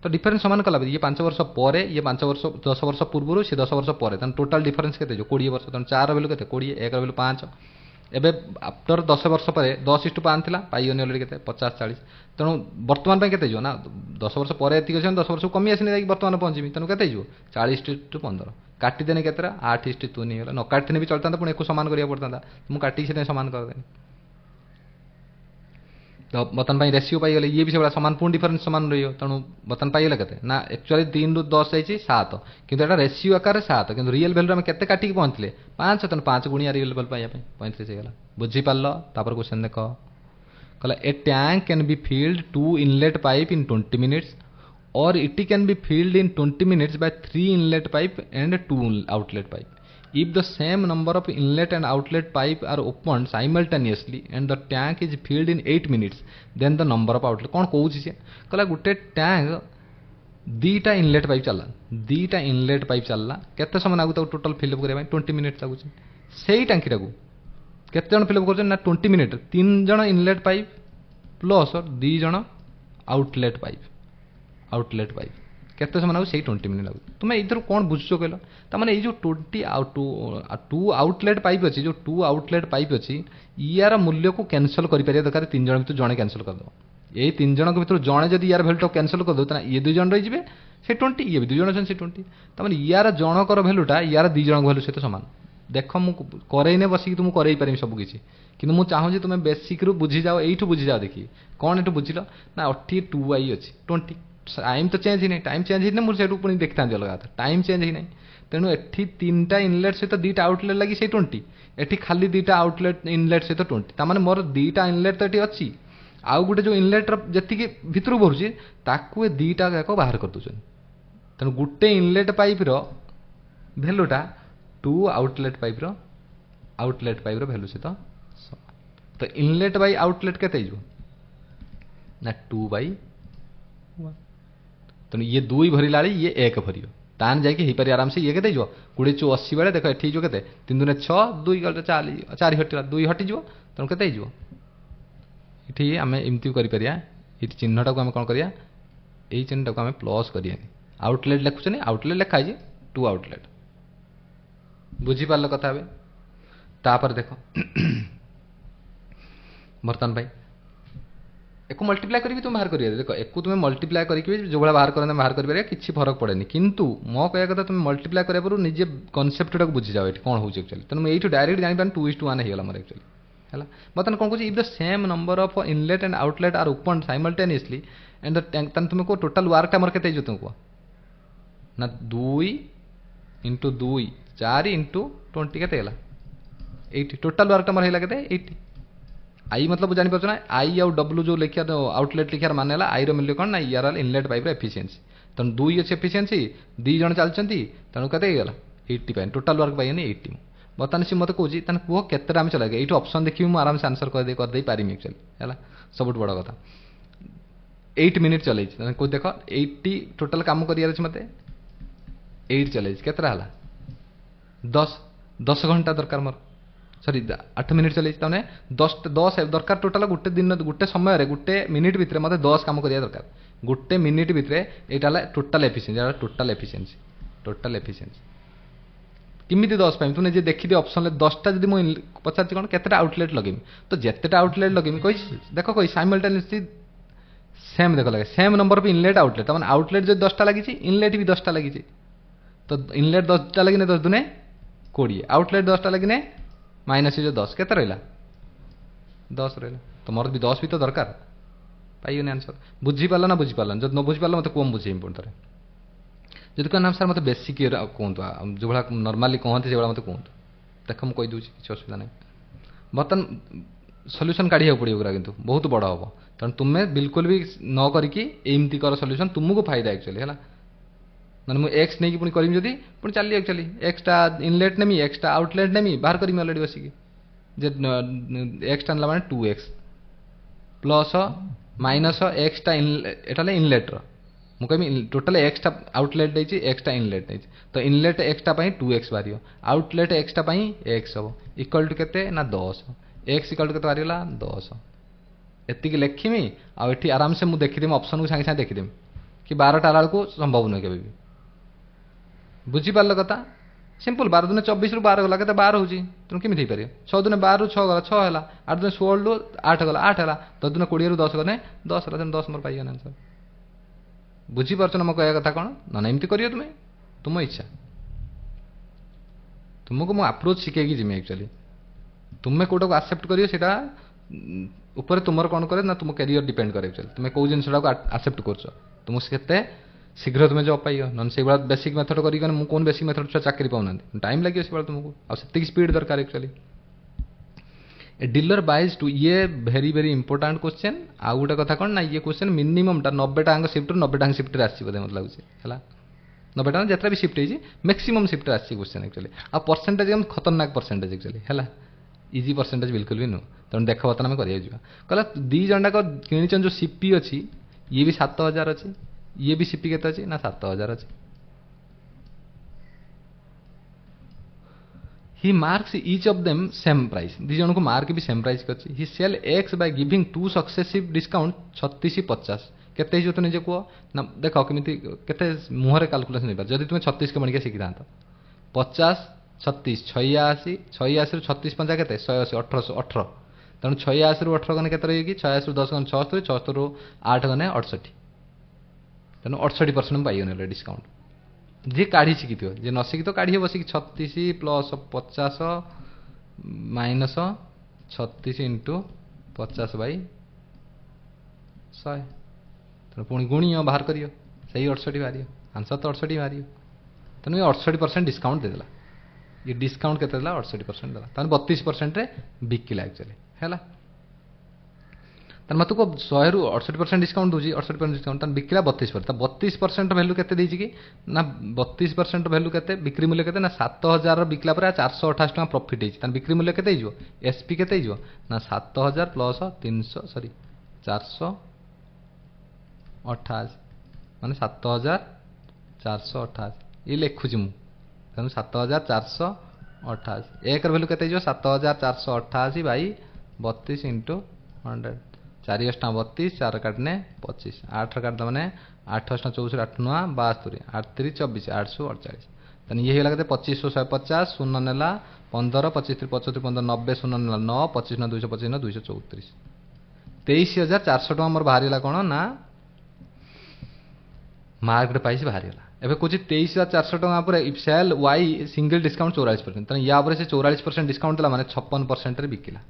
तो डिफरेन्स सामान कला ये 5 वर्ष पर ये 5 वर्ष 10 वर्ष पूर्व से 10 वर्ष पर टोटाल डिफरेन्स के 20 वर्ष तेणु 4 भैल्यू के 20 1 भैल्यू 5 एवं आफ्टर 10 वर्ष पर 10:5 था पाइगनी अलरेडी के 50 40 तेणु बर्तमान के ना 10 वर्ष पर 10 वर्ष कमी आसनी बर्तमान पहुँची तेणु के 40:15 काटिदेने के 8:2 नहीं न काटने भी चलता पुणी एक सामान करा पड़ता मुझे काटिक से सामान करदेनी तो बर्तमान रेशियो पाइगले ये भी से सामान पुणी डिफरेन्स सामान रही तेणु बर्तमान पाइगले के ना एक्चुअली 3 ରୁ 10 जाइए 7 किंतु एटा रेशियो आकार 7 किंतु रियल भैल्यू आम केते काटिक पहुँचले 5 तेणु 5 गुणिया रियल भैल्यू पाइबा 35 होगा बुझीपार तापर क्वेश्चन देख कहला a tank can be filled 2 inlet pipe in 20 minutes और it can be filled in 20 minutes by 3 inlet pipe and 2 outlet pipe if the same number of inlet and outlet pipe are opened simultaneously and the tank is filled in 8 minutes then the number of outlet कौन कहूँ से कहला गोटे tank 2टा inlet pipe चलला 2टा inlet pipe चलला केते समय लागू टोटल फिलअप करबा 20 मिनिट लागू से ही टैंकी टाकू केते जण फिलअप कर ना 20 मिनिट 3 जण इनलेट पाइप प्लस 2 जण आउटलेट पाइप केते समय लागू से 20 मिनिट लागू तुम इधर कौन बुझो कहल ताने ये जो 2 आउटलेट पाइप अच्छी जो 2 आउटलेट पाइप अच्छी यार मूल्य को कैंसल कर दरकार 3 जन भर जड़े कैंसल करदेव यही 3 जन भर जड़े जब यार भैल्यूटा कैंसल करदे तो ये 2 जन रही से 20 ये भी 2 जन अच्छे से 20 तमें यार जनकर भैल्यूटा यार 2 जन भैल्यू सहित सामान देख मुझे करईने बसिक तुमको करई पारि सबकि कि मुझे चाहूँ तुम बेसिक बुझी जाओ यू बुझी जाओ देखिए कौन ये बुझिल ना 2i अच्छी 20 टाइम तो चेंज ही नहीं टाइम चेंज ही ना मुझे पुणी देखता अलग था टाइम चेंज ही नहीं तेणु एठी 3टा इनलेट सहित 2टा आउटलेट लगी से 20 एठी खाली 2टा आउटलेट इनलेट सहित 20 तामाने मोर 2टा इनलेट तो ये अच्छी आउ गोटे जो इनलेट जी भितर भरुची ताकू 2टा जाक बाहर कर दूसरी तेणु गोटे इनलेट पाइप भैल्यूटा 2 आउटलेट पाइप भैल्यू सहित तो इनलेट बाई आउटलेट के ना 2/1 तेणु ये 2 भरला ये 1 भर तान जापर आराम से ये के 20 × 80 बेले देख ये के 3 दूने 6 2 × 4 हटिला 2 हटिज तेणु के ये आम एमती कर ये चिन्हटा को आम कौन करिया यही चिन्हटा को आम प्लस करिया आउटलेट लिखुचे आउटलेट लिखाई 2 आउटलेट बुझीपार कथा हे तापर देख बर्तमान भाई एक मल्टीप्लाय करी तुम बाहर कर देख एक तुम मल्टीप्लाय करके जो भाई बाहर कर बाहर कर किसी फरक पड़ेनि किंतु मो कह कथा तुम मल्टीप्लाय करा पूर्व निजे कनसेप्ट टाक बुझी जाओ कौन हो तेनाली ये डायरेक्ट जापार 2:1 होगा मोर एक्चुअली है बर्तमान कौन कह if the same number of inlet and outlet are open simultaneously and तुम कह टोटाल वर्कटा मोर के तुम कह ना 2 इंटू 2 4 इंटू 20 के 80 टोटाल वर्कटा मोर है के 80 आई मतलब जापर ना आई आउ डब्ल्यू जो लिखा आउटलेट लिखार मान आई मूल्य कौन ना यार इनलेट पाइप एफिशिएंसी तेणु 2 अच्छे एफिशिएंसी 2 जन चलती तेणु के 80 टोटाल वर्क पाइनि 80 बर्तमान सी मत कौन कह केतटा आम चला ये ऑप्शन देखिए मुझे आराम से आंसर करदे पारिमी एक्चुअली है सब बड़ कथा 8 मिनिट चल देख 80 टोटाल कम कर मत 8 चल के 10 घंटा दरकार मोर सॉरी 8 मिनिट चल 10 दरकार टोटाल गोटे दिन गोटे समय गोटे मिनिट भितर मत 10 कम करिया दरकार गोटे मिनिट भितर यहाँ टोटाल एफिशिएंसी टोटाल एफिशिएंसी किमिति 10 पाइम तुम देखिए ऑप्शन 10टा जब मुझे पचार कौन केतटा आउटलेट लगेमी तो जितेटा आउटलेट लगेमी कही देख कही साइमल्टेनियसली सेम देख लगे same number of inlet outlet मैंने आउटलेट जो 10टा लगी इनलेट भी 10टा लगी तो इनलेट 10टा लगिने 10 दुने 20 आउटलेट 10टा लगिने माइनस जो 10 के रहा 10 रहा तो मोर भी 10 भी तो दरकार पाइबनी आंसर बुझीपार ना बुझीपार जब न बुझीपार मत कम बुझे पुणी थे जब कहना सर मत बेसिक कहतु जो भाई नर्माली कहते से मत कहतु देख मुझे कहीदे किसी असुविधा नहीं बर्तमान सल्यूशन काढ़ा पड़ो कि बहुत बड़ हम तेणु तुम्हें बिल्कुल भी न करमती कर सल्यूशन तुमको फायदा एक्चुअली है ना मुझे एक्स नहीं पुणी करी जदि पुणी चलिए एक्चुअली एक्सटा इनलेट नेमी एक्सटा आउटलेट नेमी बाहर करी अलरेडी बसिकी जे एक्स टाणला माने 2x प्लस माइनस एक्सटा एटा इनलेट्र मुझे टोटाल एक्सटा आउटलेट देती एक्सटा इनलेट देती तो इनलेट एक्सटा 2x बाहर आउटलेट एक्सटा x हम इक्वल टू के ना 10 एक्स इक्वल टू के बाहर 10 एति लिखिमी आठी आराम से मुझे देखीदेमी ऑप्शन को सागे सागे देखीदेमी कि 12टा को संभव नुहे के बुझीपार कथा सिंपल 12 दुने 24 रु 12 गला के 12 हो तुम केमी हो पार 6 दुने 12 रु 6 गला 6 है 8 दुने 16 रु 8 गला 8 है 10 दुने 20 रु 10 गले 10 है 10 मोर पाइगन आंसर बुझीपार ना मो कह कथा कौन ना एमती कर तुम्हें तुम इच्छा तुमको मो अप्रोच शिखेगी जिमी एक्चुअली तुम्हें कौटा को आक्सेप्ट कर तुम कौन करे ना तुम कैरियर डिपेंड करे एक्चुअली तुम्हें कौ जिनसा आक्सेप्ट कर तुमको के शीघ्र तुम्हें जॉब पाइब ना से बेसिक मेथड कर कौन बेसिक मेथड छुआ चाकरी पाऊना टाइम लगे से तुमको आती स्पीड दरकार actually a dealer buys two ये भेरी भेरी इंपोर्टाट क्वेश्चन आउ गोटे कथा कौन ना ये क्वेश्चन मिनिममटा 90टा शिफ्ट 90टा शिफ्ट आसी मत लगे है 90टा जितना भी शिफ्ट होती मैक्सिमम शिफ्ट आसी क्वेश्चन एक्चुअली आ परसेंटेज एकदम खतरनाक परसेंटेज एक्चुअली है इजी परसेंटेज बिल्कुल भी नुह तेणु देख बर्तमान आम कर कहला 2 जन कि जो सीपी अच्छी ये भी 7000 अच्छी ये भी सीपी के अच्छी ना 7000 अच्छी ही marks each of them same price 2 जन को मार्क भी सेम प्राइस कर ही sell X by giving 2 successive discount 3650 केते जो तो निजे कह ना देख कमी के मुहर काल्कुलेसन नहीं जब तुम्हें 36 के मणिका शिखी था 50 36 86 86 36 पंजा के 180 1818 तेणु 86 रु 18 गने के रही 86 रु 10 गने 76 76 रु 8 गने 68 तेणु 68% पाइगन डिस्काउंट जी काढ़ी शिखी जी न शिखी तो काढ़ी बसिक 36 प्लस 50 माइनस 36 इंटू 50 बाई 100 तेणु पुणी गुणी बाहर करियो सही 68 बाहर आंसर तो 68 बाहर तेणु ये 68% डिस्काउंट देदेला ये डिस्काउंट के 68% देला 32% बिकिला एक्चुअली है मत को 100 रु 68% डिस्काउंट दूसरी 68% डिस्काउंट बिकिला 32% 32% वैल्यू के कि ना 32% वैल्यू के बिक्री मूल्य के ना 7000 बिकला 428 टका प्रॉफिट होती बिक्री मूल्य के एसपी के ना 7000 प्लस 300 सॉरी 428 माने 7428 ये लिखुची मुझे 7428 एक वैल्यू के 7428 बाई 32 इंटू 100 4 अष्टा 32 4 काटने 25 8 काट मैंने 8 अष्टा 64 8 9 72 8 3 24 848 ताने ये होगा केते 25 150 शून्य नेला 15 25 75 15 90 शून्य नेला 9 25 9 225 9 234 23,400 टका मोर बाहरीला कोन ना मार्केट प्राइस बाहरीला एबे कुछ 23,400 टका पर इप्सेल वाई सिंगल डिस्काउंट 44%। ताने या पर से 44% डिस्काउंट देला माने 56% रे बिकिला।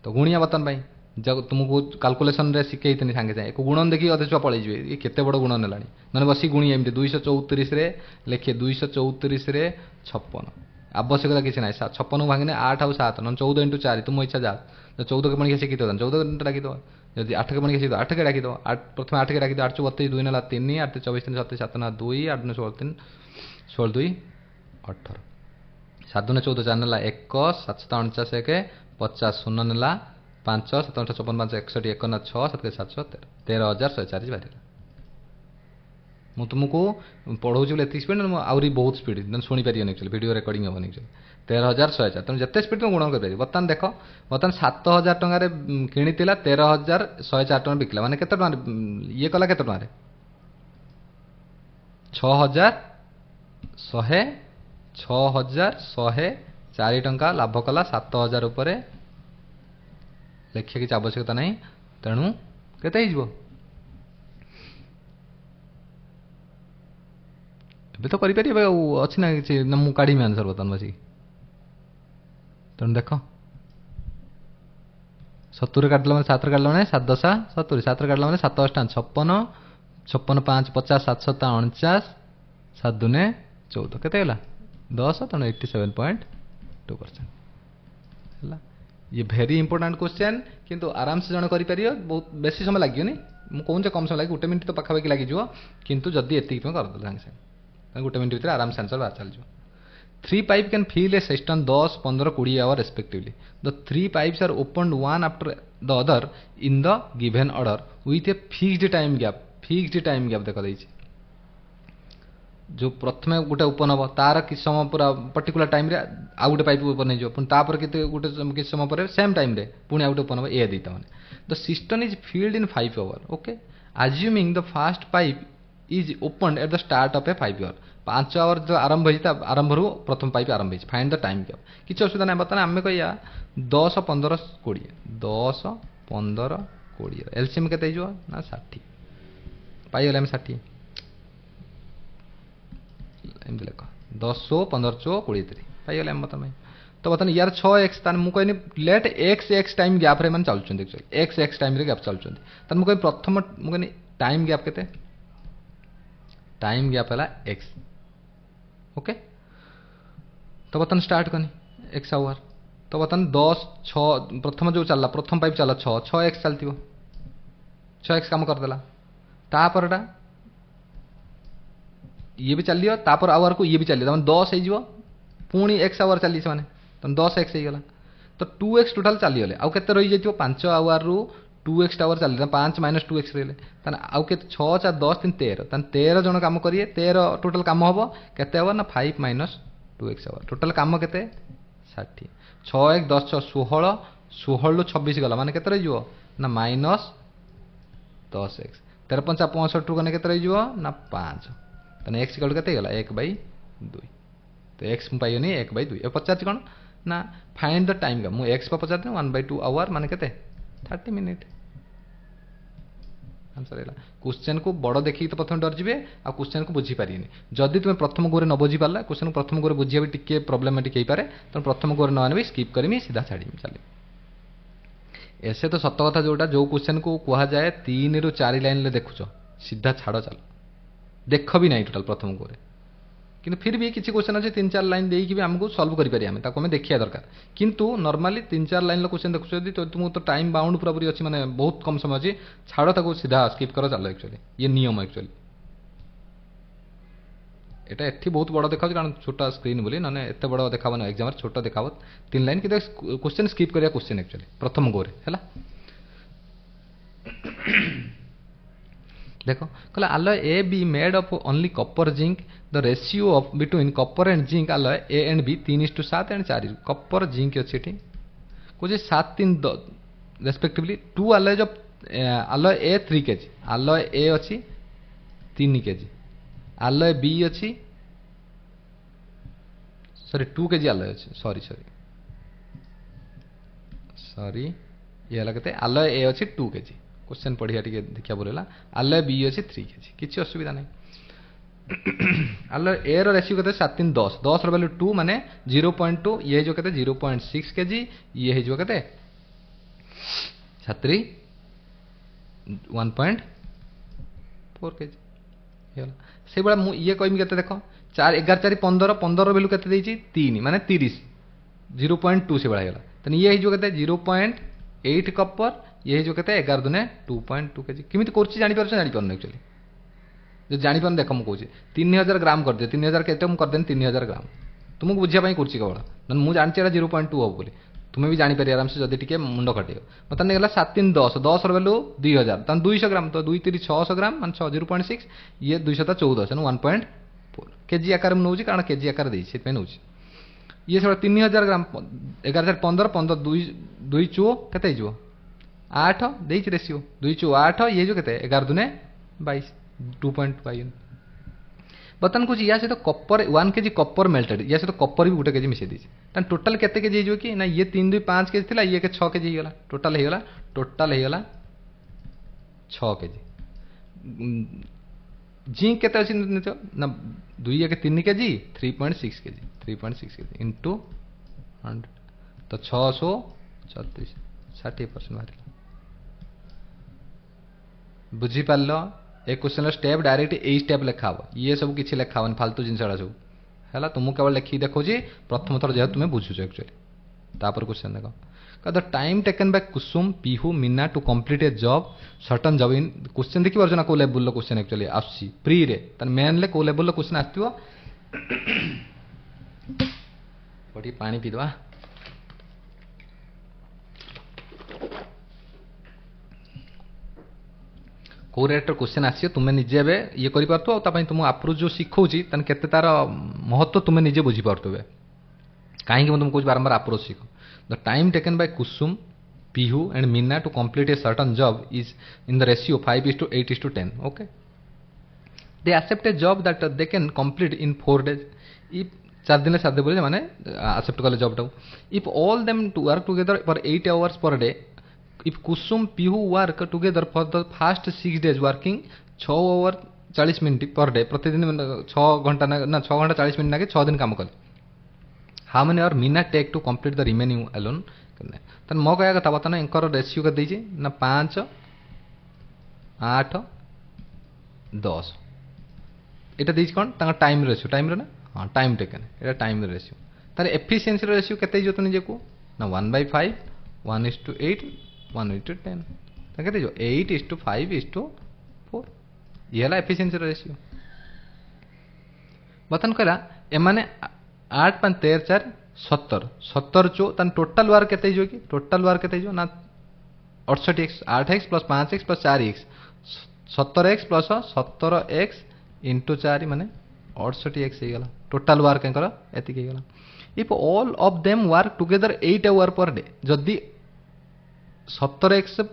तो गुणिया बतन भाई जब तुमको कैलकुलेशन रे सिखे इतनी सांगे जाए को गुणन देखि अधे छुआ पळै जिवे ये केते बड़ गुणन नेलानी नने बसी गुणी एमती 234 रे लेखे 234 रे 56 आवश्यकता किसी ना 56 भांगने 8 और 7 नन 14 × 4 तुम इच्छा जा 14 के पणी के शिखि दो 14 डाकी दो यदि 8 के पणी के शिखि दो 8 के डाकी दो 8 प्रथम 8 के डाकी दो 8 32 2 नेला 3 8 24 3 7 7 ना 2 8 9 16 3 16 2 18 7 ने 14 4 नेला 1 7 49 1 50 शून्य नेला 5 7 8 54 5 61 1 ना 6 7 713 13,140 बाहर मु तुमको पढ़ाऊँ बोले एत स्पीड आउरी बहुत स्पीड शुणी पारे एक्चुअली वीडियो रिकॉर्डिंग हम एक्चुअली 13,140 तुम जिते स्पीड तुम गुण कर बर्तमान देख बर्तमान 7,000 टकर किणी 13,104 टका बिकला माने केते टका ये कला केते टका 6,104 टका लाभ कला 7,000 उपरे लेखिया किसी आवश्यकता नहीं तेणु केते हो तो करें अच्छी ना कि मुझे काढ़ी आंसर बर्तमान बस तेणु देख 70 काटला मैंने 7 काटला मैंने 7 10 70 7 काटला मैंने 7 8 56 56 5 50 7 7 49 7 2 14 केते गला 10 तेणु 87.2% ये भेरी इंपोर्टेंट क्वेश्चन किंतु आराम से जन कर बहुत बेसी समय लगे मुझे कहूँ कम समय लगे 1 मिनट तो पाखापाखि लगे किंतु जदि एति करदे सागे सागे 1 मिनट भीतर आराम से आंसर बाहर चल 3 pipe can fill a system 10 15 20 hour respectively the 3 pipes are opened one after the other in the given order with a fixed time gap देखा देछि जो प्रथम गोटे ओपन हम तार कि समय पूरा पर्टिकुलर टाइम रे आउ गोटे पाइप ओपन हो पुणी केते गोटे किसी समय पर सेम टाइम रे पुणी आउ गोटे ओपन हम ए देता माने the system is filled in 5 hour okay assuming the first pipe is open at the start of a 5 hour 5 hour जो आरंभ होता आरंभ रू प्रथम पाइप आरंभ हो फाइंड द टाइम गैप किसी असुविधा ना बता आम कह 10 15 20 10 15 20 एलसीएम केते ना 60 पाइगले आम 60 एमती लेख 10 15 20 पाइगले आम बता तो बता यार 6x तान मु कहनी लेट x टाइम गैप रे मन चलुचंदी एक्चुअली x टाइम रे गैप चलुचंदी तान मु कह प्रथम मु कहनी टाइम गैप केते टाइम गैप है x ओके तो बर्तन स्टार्ट कनी x आवर तो बर्तन 10 6 प्रथम जो चलला प्रथम पाइप चला 6x चलती 6x काम करदेला तापरटा ये भी चलियो तापर आवर को ये भी चलियो 10 हो पुणी x आवर चली माने तो 10x हो गला तो 2x टोटल चलीगले आउ केते रही जाइयो 5 आवर रु 2x आवर चल 5 - 2x रहिले ताने आउ के 6 4 10 3 13 ताने 13 जन काम करिए 13 टोटल काम हबो केते हबो ना 5 - 2x आवर टोटल काम केते 60 6 1 10 6 16 16 रु 26 गला माने केते रही जिवो ना -10x 13 5 65 टू कने केते रही जिवो ना 5 ताने x इक्वल केते गला 1/2 तो x मु पाइयो नहीं 1/2 ए 50 कोन ना फाइंड द टाइम का मु x पर 50 1/2 आवर माने केते 30 मिनिट आंसर है क्वेश्चन को बड़ देखिए तो प्रथम डर जाए आ क्वेश्चन को बुझी पारे जदि तुम प्रथम गोरे न बुझी पारा क्वेश्चन प्रथम गोरे बुझे भी टी प्रोब्लेमेटिक हो पारे तो प्रथम गोरे न आने स्किप करी सीधा छाड़ी चलिए ऐसे तो सत कथा जोटा जो क्वेश्चन को कहुए 3 ରୁ 4 लाइन देखुच सीधा छाड़ चल देख भी ना टोटाल प्रथम गोरे कि फिर भी किसी क्वेश्चन अच्छे 3 4 लाइन देकी भी आमको सॉल्व करें देखिया दरकार किंतु नॉर्मली 3 4 लाइन क्वेश्चन देखुं तो तुमको तो टाइम बाउंड पूरा पूरी अच्छी माने बहुत कम समय अच्छी छाड़ ताको सीधा स्किप कर चलो एक्चुअली ये नियम एक्चुअली एटा एठी बहुत बड़ देखा कारण छोटा स्क्रीन बोली ना एत बड़ देखा एग्जाम छोटा देखा 3 लाइन कि क्वेश्चन स्किप करिया क्वेश्चन एक्चुअली प्रथम गोरे है देखो कहला alloy A be made of only copper zinc the ratio of between copper and zinc alloy A and B 3:7 and 4 copper zinc अच्छी थी कुछ 7 3 respectively 2 alloys of alloy A 3 kg alloy A अच्छी 3 kg आलय B अच्छी sorry 2 kg आलय अच्छे sorry sorry sorry ये है कहते आलय ए अच्छी 2 kg क्वेश्चन पढ़िया टे देखा बोला आलय बी अच्छी 3 kg किसी असुविधा नहीं आलय ए रेसियो कहते 7 3 10 10 वैल्यू 2 माने 0.2 ये जो कहते 0.6 kg ये हो कहते छात्री 1.4 kg से भाया ये कहमी के देख 4 11 4 15 15 वैल्यू के 3 माने 30 0.2 से भाया तो ये कहते 0.8 कपर ये जो कहते 11 दुने 2.2 kg केमी कर जापार एक्चुअली जो जापार देख मुझे 3000 ग्राम कर दिए 3000 के करदे 3000 ग्राम तुमको बुझापी कर केवल मुझे जानची 0.2 हम बोली तुम्हें भी जापर आराम से जब टे मुंड खटे मतलब गला 7 3 10 10 वैल्यू 2000 तक 200 ग्राम तो 2 3 600 ग्राम मान 0.6 ये 200 14 1.4 केजी आकार में नौ कारण केजी आकार दे नौ ये सब 3000 ग्राम 11 15 15 2 चो के 8 दे रेसीो 2 चो 8 ये जो के 11 दुने 22 2.5 बर्तमान कौन या सहित कपर 1 kg कपर मेल्टेड या सहित कपर भी 1 kg मिसई देती टोटाल केते केजी हो कि ना ये 3 2 5 kg था ये 6 kg होगा टोटाल होगा 6 kg जिंक केते अछि ना 2 1 3 kg 3.6 kg 3.6 kg इंटू 100 तो 636 60% बाहर बुझीपार ए क्वेश्चन स्टेप डायरेक्ट यही स्टेप लिखा ये सब किसी लिखा फालतू जिन सब है तुमको केवल लिखिकी देखो प्रथम थर जब तुम्हें बुझुच एक्चुअली तापर क्वेश्चन देख the time taken by Kusum Pihu Meena to complete a job certain job in question देखी पार्छ ना को लेवल क्वेश्चन एक्चुअली आसी प्री रे मेन को लेवल क्वेश्चन आसो पानी पीदवा कौ रेट क्वेश्चन आसी तुम्हें निजे ये कर तुम अप्रोच जो शिखौची के तार महत्व तुम्हें निजे बुझीपारे कहीं तुम कह बारंबार अप्रोच शिख the time taken by Kusum Pihu and Meena to complete a certain job is in the ratio 5:8:10 okay they accept a job that they can complete in 4 days if 4 दिन साधे बोले मैंने एक्सेप्ट कले जॉब टाक if all them to work together for 8 hours per day if Kusum Pihu work together for the first 6 days working 6 hour 40 minute per day प्रतिदिन 6 घंटा ना 6 घंटा 40 मिनट ना 6 दिन काम कले how many hour Meena take to complete the remaining alone तो मो कह कथा बता ना रेसियो के देजी ना 5 8 10 यहाँ देजी कौन टाइम रेसियो टाइम ना हाँ टाइम टेकन ये टाइम रेसियो तार एफिशिएंसी रेसियो केते जो तुम को ना 1/5 1:8 1:10 के 8:5:4 ये है एफिशिएंसी रेशियो बर्तन कहला एमाने 8 5 13 4 17 17 चो टोटाल वार केते जो कि टोटाल वार केते जो ना 68x 8x + 5x + 4x 17x + 17x × 4 माने 68x हो गला टोटाल वार केकर एति के गला if all of them work together 8 hours per day जदी 17x ×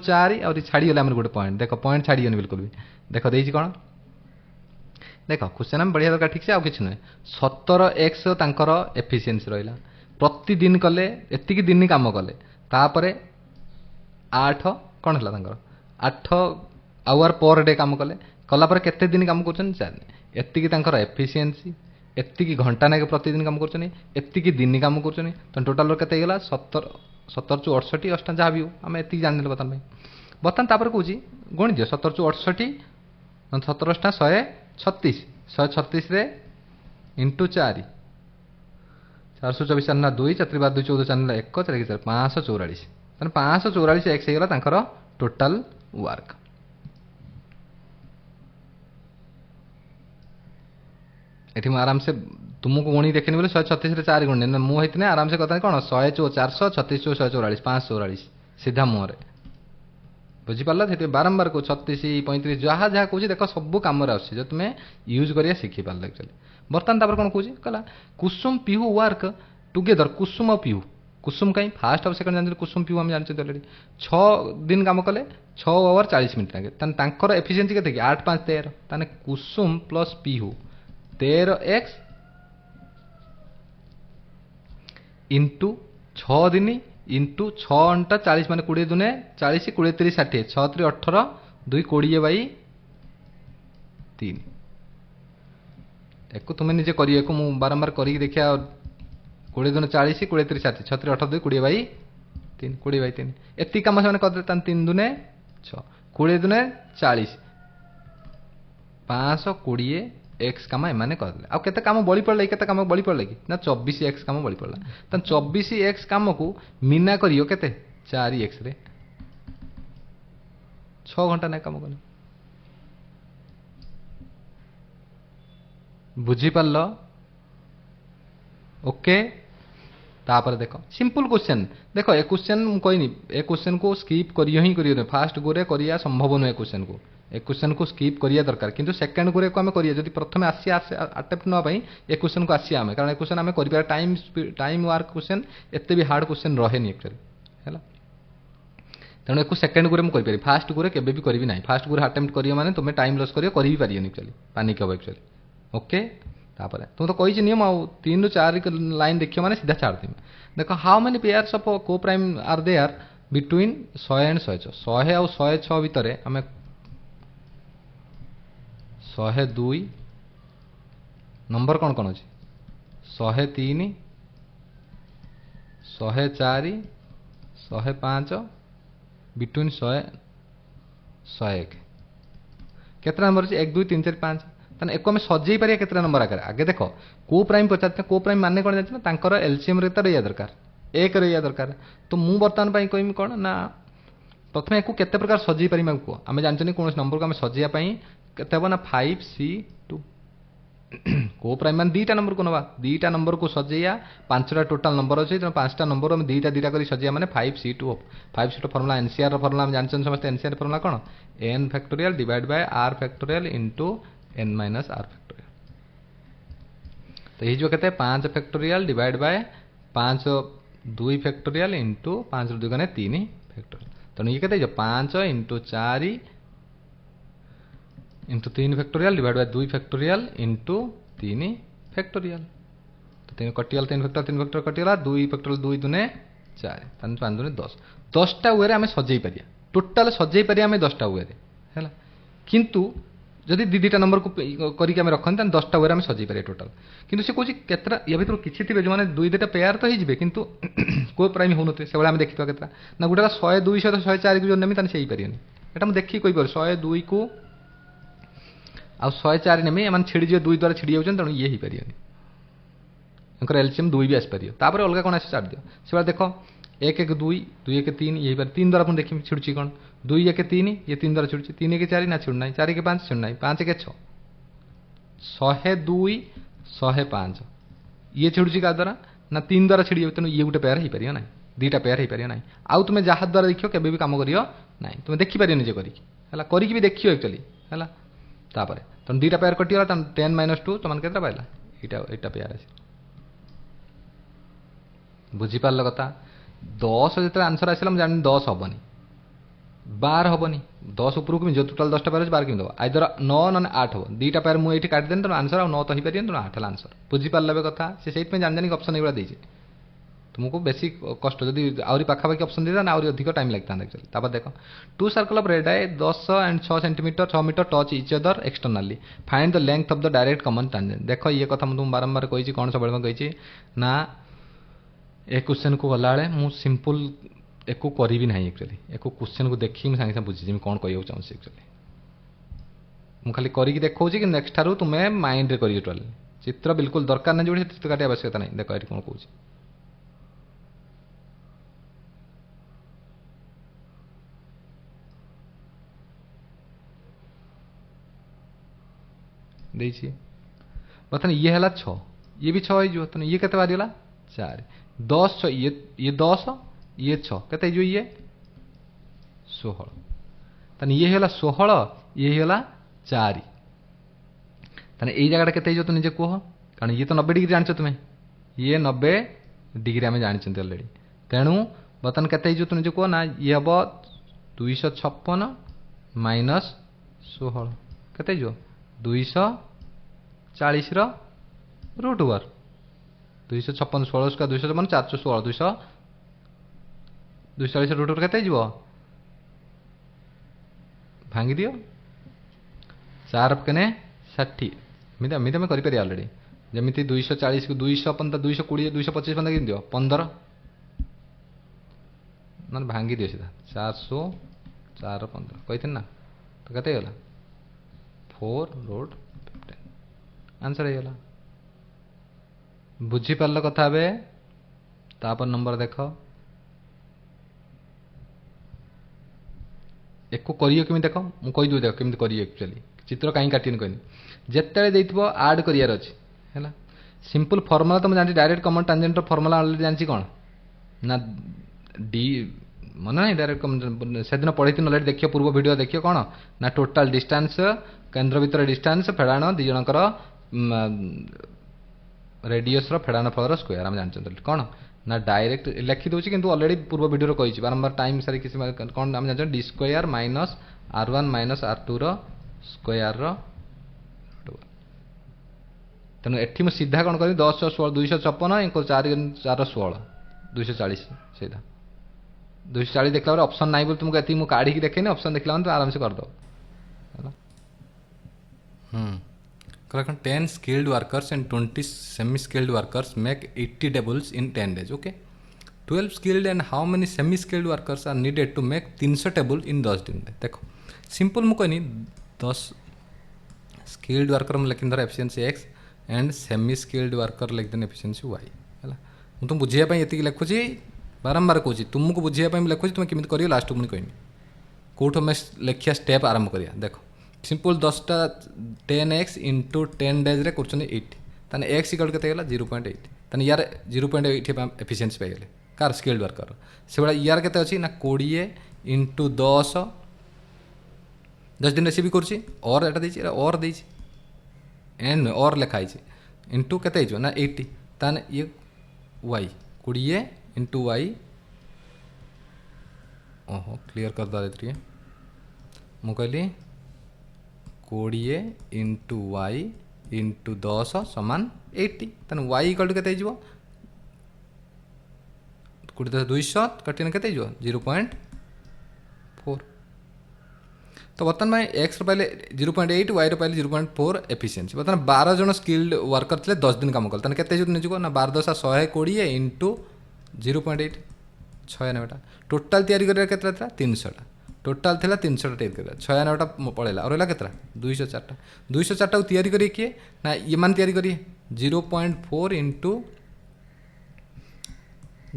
4 और छाड़ीगले आम गोटे पॉइंट देख पॉइंट छाड़ीगन बिल्कुल भी देख देती कौन देख क्वेश्चन आम बढ़िया दरकार ठीक से कि नुहे 17x तांकर एफिशिएंसी रहा प्रतिदिन कले एतिकी दिन काम कले तापर 8 कौन है 8 आवर पर डे काम कले कलापर केते दिन काम कर एतिकी एफिशिएंसी एतिकी घंटा ना प्रतिदिन काम कर दिन काम कर टोटाल केते गला 17 चु 68 अष्टा जहाँ भी हो आम एति जान बर्तमान बर्तमान कौच गणि दियो 17 चु 68 17 अष्टा 136 136 रे इंटू 4 424 4 2 4 12 2 14 4 1 4 4 544 तेना 544 एक्स होगा टोटाल वर्क ये आराम से तुमको गणी देखनी बोले 136 4 गुण मुझे आराम से कथा कौन 100 436 144 544 सीधा मुहर बुझीपार से बारंबार को 36 35 जहाँ जहाँ कौन देख सब कम जो तुम्हें यूज करिया शिखिपार एक्चुअली बर्तमान कौन कौच कहला कुसुम पीहू वर्क टुगेदर कुसुम और पीहू कुसुम कहीं फास्ट और सेकंड जानते कुसुम पीयू आम जानते अलरेडी 6 दिन काम कले 6 आवर 40 मिनिट लगे तांकर एफिशिएंसी केते 8 5 13 ताने कुसुम प्लस पीयू 13x इंटू 6 दिन इंटू 6 घंटा 40 मान 20 दुने 40 20 30 60 6 3 18 2 20 बाई 3 एक तुम्हें निजे करिए को मु बारंबार करी देखिया 20 दुने 40 20 30 60 6 3 18 2 20 बाई 3 20 बाई 3 एति काम से कर 3 दुने 6 20 दुने 40 520 एक्स काम एमाने करदे आ केते काम बळी पड़ले केते काम बळी पड़ले कि ना 24 एक्स काम बळी पड़ला त 24 एक्स काम को मीना करियो केते 4 एक्स रे 6 घंटा ना काम कले बुझी पारलो ओके तापर देखो सिंपल क्वेश्चन देखो ए क्वेश्चन मु कहनी ए क्वेश्चन को स्किप करियो ही करियो फास्ट गोरे करिया संभव न ए क्वेश्चन को ए क्वेश्चन को स्किप करिया दरकार किंतु सेकंड गोरे को हमें करिया जदि प्रथमे आसी अटेम्प्ट न पई ए क्वेश्चन को आसी आमे कारण ए क्वेश्चन हमें करिया टाइम वर्क क्वेश्चन एते भी हार्ड क्वेश्चन रहे नि एक्चुअली हैला तेणु एक सेकंड गोरे मु करि फास्ट गोरे केबे भी करिवि नाही फास्ट गोरे अटेम्प्ट करियो माने तुमे टाइम लॉस करियो करि भी पारियो एक्चुअली पानिक हो एक्चुअली ओके तापर तुम तो कही नियम आउ 3 ରୁ 4 लाइन देखियो माने सीधा छाड़ देम देखो how many pairs of co prime are there between 100 and 106 100 और 106 भितर हमें 102 नंबर कौन कौन अच्छे 103 104 105 बिटवीन 100 101 केतना नंबर अच्छे 1 2 3 4 5 ताने एको में सजई पारिया केतना नंबर आकर आगे देखो को प्राइम पचाते को प्राइम माने कोन जानछ ना तांकर एलसीएम रे त रहिया दरकार एक रहिया दरकार तो मु वर्तमान पई कहमी कोन ना प्रथमे एको केते प्रकार सजई पारि मा को हमें जानछनी कोन नंबर को हमें सजइया पई केते हो ना 5c2 को प्राइम मान दीटा नंबर को नवा दीटा नंबर को सजइया पांचटा टोटल नंबर अछि त पांचटा नंबर हम दीटा दीटा करी सजइया माने 5c2 5c2 फार्मूला एनसीआर रो फार्मूला हम जानछन समस्त एनसीआर फार्मूला कोन n factorial divide by r factorial into n minus r factorial तो ये जो कहते हैं 5 factorial divide by 5 2 factorial into 5 2 गने 3 फैक्टोरियल तो ये कहते हैं जो 5 into 4 into 3 factorial divide bye 2 factorial into 3 factorial तो 3 कटियल 3 फैक्टोरियल कटियल 2 फैक्टोरियल 2 दुने 4 5 दुने 10 10टा वे आम सजई पारिया टोटाल सजई पारिया आम 10टा वे है किंतु जदि दीटा नंबर को करके रखते 10टा वे आम सजई पारे टोटाल किंतु से कौन केतरा या भर किसी थे जो मैंने 2 2टा पेयर तो हो किंतु को प्राइम हो थे से देखा केतरा ना गोटा 100 200 104 को जो नेमी ताने से पारे एटा मुझे देखिए कहीपर 102 को आ 104 नेमी एम छिड़ी 2 द्वारा छिड़ी जाऊँ तेणु ये हो पार एलसीएम 2 भी आसपार तापर अलग कौन आस छाड़ दियो से देख 1 1 2 2 1 3 ये 3 द्वारा पुणी देखिए छिड़ुची कौन 2 1 3 ये 3 द्वारा छिड़ुची 3 1 4 ना छिड़ना 4 1 5 छिड़ना 5 1 6 102 105 ये छिड़ुची क्या द्वारा ना 3 द्वारा छिड़ी तेणु ये गोटे पेयर हो पार ना दीटा पेयर हो पार ना आउ तुम जहाँ द्वारा देखियो केबे भी काम करियो ना तुम देखिपार निजे करी भी देखियो एक्चुअली है तापर तुम दीटा पेयर कटिगला 10 - 2 तुम केतना पाइला एटा पेयर आसी बुझीपार कथा 10 जो आंसर आसला जानी 10 हेनी 12 हेनी 10 उपरକୁ जो टोटाल 10टा पेयर 12 केमी दब आइदर 9 ना 8 हम दीटा पेयर मुझे काटिदेनि तेनाली आंसर 9 तो हो पारे तेनाली 8 आंसर बुझीपारे कथा से जान जानी ऑप्शन ये देती तुमको बेसी कष्ट जदि आउरी पाखापाखि ऑप्शन देता ना आउरी अधिक टाइम लगता एक्चुअली तापर देख 2 circle of radii 10 and 6 centimetre 6 metre touch each other externally find the length of the direct common tangent देख ये कथा तुम बारंबार कही कौन सब कही ना ए क्वेश्चन को गला मु सिंपल एक करी ना एक्चुअली एक क्वेश्चन को देखी सागे सागे बुझी कौन कह चाहूँगी एक्चुअली मुझे खाली करके देखा कि नेक्स्ट ठारू तुम्हें माइंड रे करी टोटल चित्र बिल्कुल दरकार ना जो चित्र काटे आवश्यकता नहीं देख ये कौन कौन बर्तमान ये है 6 ये भी 6 हो ये केते बाहरी 4 10 6 ये 10 ये 6 केते जो ये 16 तने ये है 16 ये है 4 तने ये जगह केते जो तुम निजे कह कारण ये तो 90 डिग्री जानछ तुम्हें ये 90 डिग्री आम जानते अलरेडी तेणु बर्तमान केते तुम निजे कह ना ये हम 256 माइनस 16 केते 240 root over 256 16 square 256 416 240 root over केते भांगी दियो 4 केने 60 एमती एमती आम कर अलरेडी जमी 240 को 250 220 225 पंद्रह कि दियो 15 ना भांगी दियो सीधा 400 4 15 कही ना तो केते गला 4 रूट 15 आंसर हो गला बुझीपार कथा बे तापर नंबर देख एको करियो केमी देख मु कहि दउ देख केमी करियो एक्चुअली चित्र कहीं काटिन कहनी जेते देइथबो ऐड करियार अछि हैला सिंपल फार्मूला तो मैं जानछि direct common tangent formula already जानछि कोन ना डी मन नहीं डायरेक्ट से दिन पढ़ी अलरेडी देखियो पूर्व वीडियो देखियो कौन ना टोटाल डिस्टेंस केंद्र भितर डिस्टेंस फेड़ाण दी जनकर रेडियस फेड़ाण फलर स्क्वायर आम जानते कौन ना डायरेक्ट लिखि दूसरी किंतु ऑलरेडी पूर्व वीडियो कही बारंबार टाइम सारी किसी कौन आम जानते D square minus r1 minus r2 square तेणु एटी मुझे सीधा कौन करी 10 16 256 4 4 16 240 सीधा 240 देखला ऑप्शन नहीं बोल तुमको एति काढ़ी देखे ऑप्शन देखला तो आराम से कर दो कहला 10 skilled workers and 20 semi skilled workers make 80 tables in 10 days okay 12 skilled and how many semi skilled workers are needed to make 300 table in 10 दिन देखो सिंपल मु कहनी 10 skilled worker में लिखिन धर efficiency x and semi skilled worker लिख then efficiency y हैला मु तुम बुझिया पई एति लिखुची बारंबार कहूँ तुमको बुझाई लिखुँ तुम केमी कर लास्ट मुझे कहमी कौटू आम लिखिया स्टेप आरंभ करिया देखो सिंपल 10टा 10x इंटू 10 डेज रे कर 80 ताने x इक्वल के 0.8 ताने यार 0.8 एफिशिएंसी पाइले कार स्किल्ड वर्कर से भाई यार के अच्छी ना 20 इंटू 10 10 दिन सी भी कर और एटा और देछि एन और लिखाई इंटू के ना 80 ताने ये y 20 इंटू वाई ओहो क्लियर कर दे मु कहली 20 इंटू वाई इंटू 10 समान 80 तेना वाई इक्वल के 20 200 कटिन के 0.4 तो बर्तमान में एक्स पाइले 0.8 वाई पाइले 0.4 एफिशिएंसी बर्तमान 12 जन स्किल्ड वर्कर थे 10 दिन काम कले के ना 12 10 120 इंटू 0.8 96टा टोटाल तैयारी करिया केतरा था 300टा टोटाल थिला 300टा तैयारी करिया 96टा पळेला और रहला केतरा 204टा 204टा तैयारी करिए किए ना ये मान तैयारी करिए 0.4 इंटू